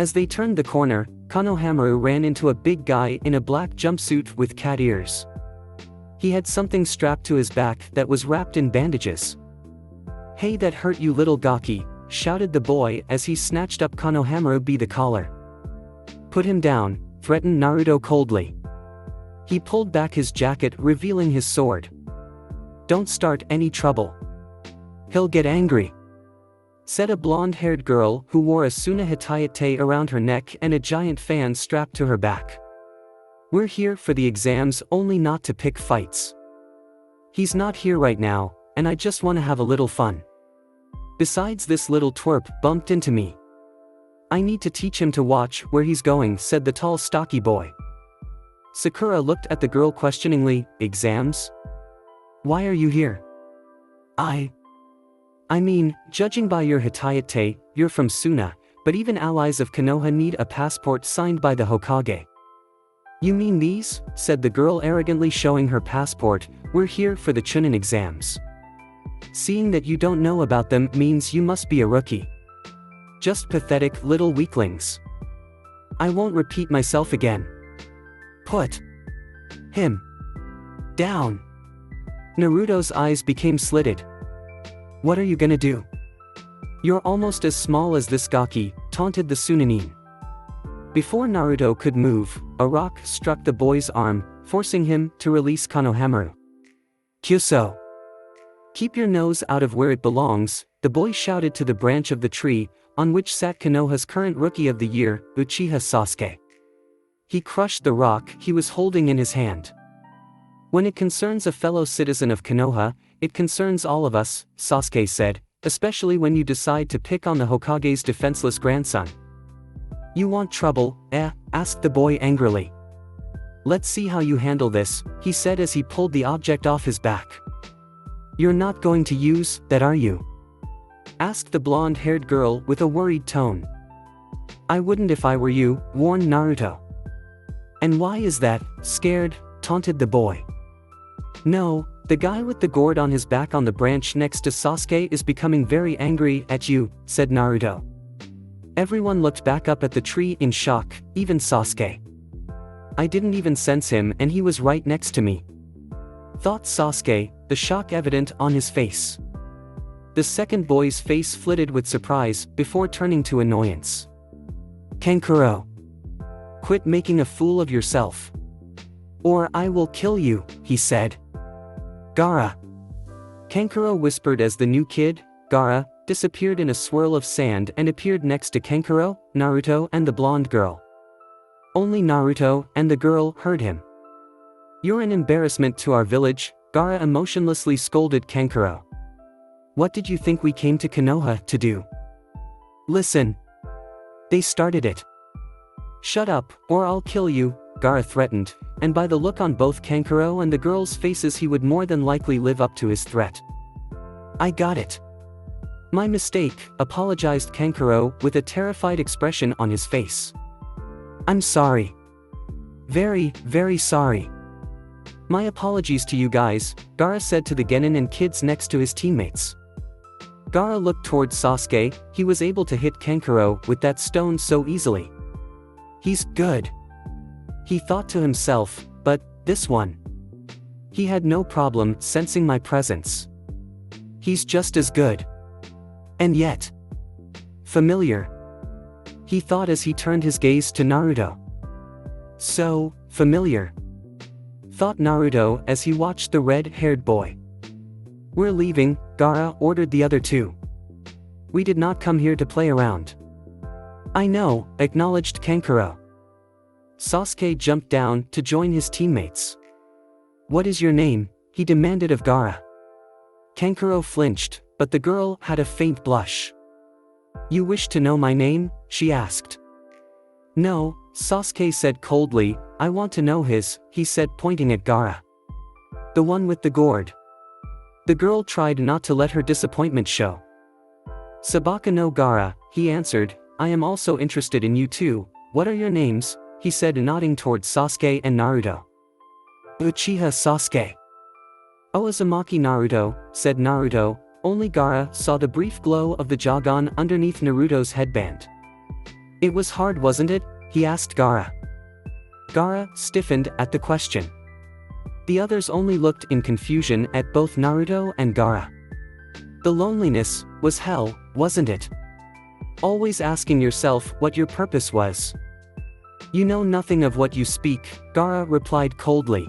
As they turned the corner, Konohamaru ran into a big guy in a black jumpsuit with cat ears. He had something strapped to his back that was wrapped in bandages. "Hey, that hurt you, little Gaki," shouted the boy as he snatched up Konohamaru by the collar. "Put him down," threatened Naruto coldly. He pulled back his jacket, revealing his sword. "Don't start any trouble. He'll get angry," said a blonde-haired girl who wore a Suna Hitayate around her neck and a giant fan strapped to her back. "We're here for the exams only, not to pick fights. He's not here right now, and I just want to have a little fun. Besides, this little twerp bumped into me. I need to teach him to watch where he's going," said the tall stocky boy. Sakura looked at the girl questioningly. "Exams? Why are you here?" I mean, judging by your Hitayate, you're from Suna, but even allies of Konoha need a passport signed by the Hokage." "You mean these?" said the girl arrogantly, showing her passport. "We're here for the Chunin exams. Seeing that you don't know about them means you must be a rookie. Just pathetic little weaklings. I won't repeat myself again. Put him down." Naruto's eyes became slitted. "What are you gonna do? You're almost as small as this Gaki," taunted the Sunanin. Before Naruto could move, a rock struck the boy's arm, forcing him to release Konohamaru. "Kyuso! Keep your nose out of where it belongs," the boy shouted to the branch of the tree, on which sat Konoha's current Rookie of the Year, Uchiha Sasuke. He crushed the rock he was holding in his hand. "When it concerns a fellow citizen of Konoha, it concerns all of us," Sasuke said, "especially when you decide to pick on the Hokage's defenseless grandson." "You want trouble, eh?" asked the boy angrily. "Let's see how you handle this," he said as he pulled the object off his back. "You're not going to use that, are you?" asked the blonde-haired girl with a worried tone. "I wouldn't if I were you," warned Naruto. "And why is that, scared?" taunted the boy. "No, the guy with the gourd on his back on the branch next to Sasuke is becoming very angry at you," said Naruto. Everyone looked back up at the tree in shock, even Sasuke. "I didn't even sense him and he was right next to me," thought Sasuke, the shock evident on his face. The second boy's face flitted with surprise before turning to annoyance. "Kankuro! Quit making a fool of yourself, or I will kill you," he said. "Gaara!" Kankuro whispered as the new kid, Gaara, disappeared in a swirl of sand and appeared next to Kankuro, Naruto and the blonde girl. Only Naruto and the girl heard him. "You're an embarrassment to our village," Gaara emotionlessly scolded Kankuro. "What did you think we came to Konoha to do? Listen. They started it." "Shut up, or I'll kill you," Gaara threatened, and by the look on both Kankuro and the girl's faces he would more than likely live up to his threat. "I got it. My mistake," apologized Kankuro with a terrified expression on his face. "I'm sorry. Very, very sorry." "My apologies to you guys," Gaara said to the genin and kids next to his teammates. Gaara looked towards Sasuke. He was able to hit Kankuro with that stone so easily. "He's good," he thought to himself, "but this one? He had no problem sensing my presence. He's just as good. And yet familiar," he thought as he turned his gaze to Naruto. "So familiar," thought Naruto as he watched the red-haired boy. "We're leaving," Gaara ordered the other two. "We did not come here to play around." "I know," acknowledged Kankuro. Sasuke jumped down to join his teammates. "What is your name?" he demanded of Gaara. Kankuro flinched, but the girl had a faint blush. "You wish to know my name?" she asked. "No," Sasuke said coldly, "I want to know his," he said, pointing at Gaara. "The one with the gourd." The girl tried not to let her disappointment show. "Sabaka no Gaara," he answered, "I am also interested in you too. What are your names?" he said, nodding towards Sasuke and Naruto. "Uchiha Sasuke." "Ozumaki Naruto," said Naruto. Only Gaara saw the brief glow of the Jagan underneath Naruto's headband. It was hard, wasn't it? He asked Gaara. Gaara stiffened at the question. The others only looked in confusion at both Naruto and Gaara. The loneliness was hell, wasn't it? Always asking yourself what your purpose was. You know nothing of what you speak, Gaara replied coldly.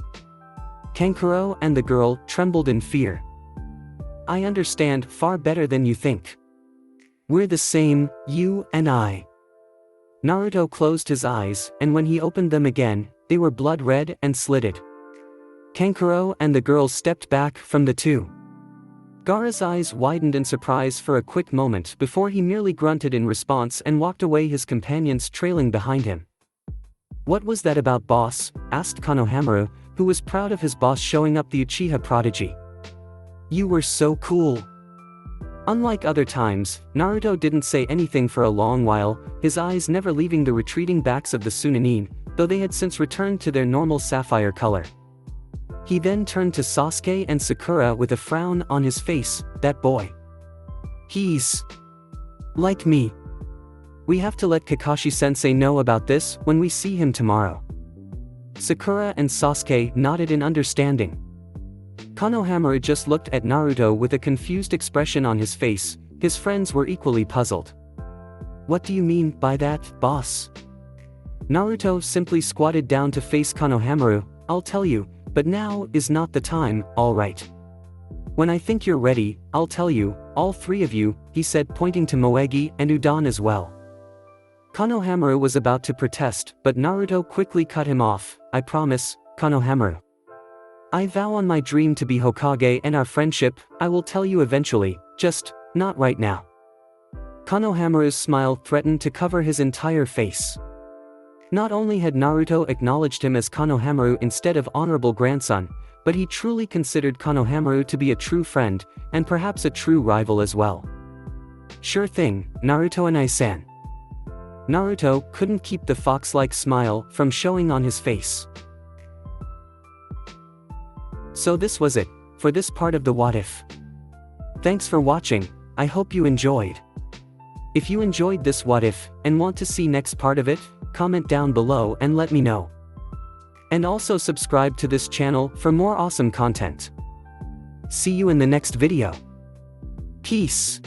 Kankuro and the girl trembled in fear. I understand far better than you think. We're the same, you and I. Naruto closed his eyes, and when he opened them again, they were blood red and slitted. Kankuro and the girl stepped back from the two. Gaara's eyes widened in surprise for a quick moment before he merely grunted in response and walked away, his companions trailing behind him. What was that about, boss? Asked Konohamaru, who was proud of his boss showing up the Uchiha prodigy. You were so cool. Unlike other times, Naruto didn't say anything for a long while, his eyes never leaving the retreating backs of the Sunanin, though they had since returned to their normal sapphire color. He then turned to Sasuke and Sakura with a frown on his face. That boy. He's like me. We have to let Kakashi-sensei know about this when we see him tomorrow. Sakura and Sasuke nodded in understanding. Konohamaru just looked at Naruto with a confused expression on his face. His friends were equally puzzled. What do you mean by that, boss? Naruto simply squatted down to face Konohamaru. I'll tell you, but now is not the time, alright. When I think you're ready, I'll tell you, all three of you, he said, pointing to Moegi and Udon as well. Konohamaru was about to protest, but Naruto quickly cut him off. I promise, Konohamaru. I vow on my dream to be Hokage and our friendship, I will tell you eventually, just not right now. Konohamaru's smile threatened to cover his entire face. Not only had Naruto acknowledged him as Konohamaru instead of honorable grandson, but he truly considered Konohamaru to be a true friend, and perhaps a true rival as well. Sure thing, Naruto and I-san. Naruto couldn't keep the fox-like smile from showing on his face. So this was it, for this part of the What If. Thanks for watching, I hope you enjoyed. If you enjoyed this What If, and want to see next part of it, comment down below and let me know. And also subscribe to this channel for more awesome content. See you in the next video. Peace.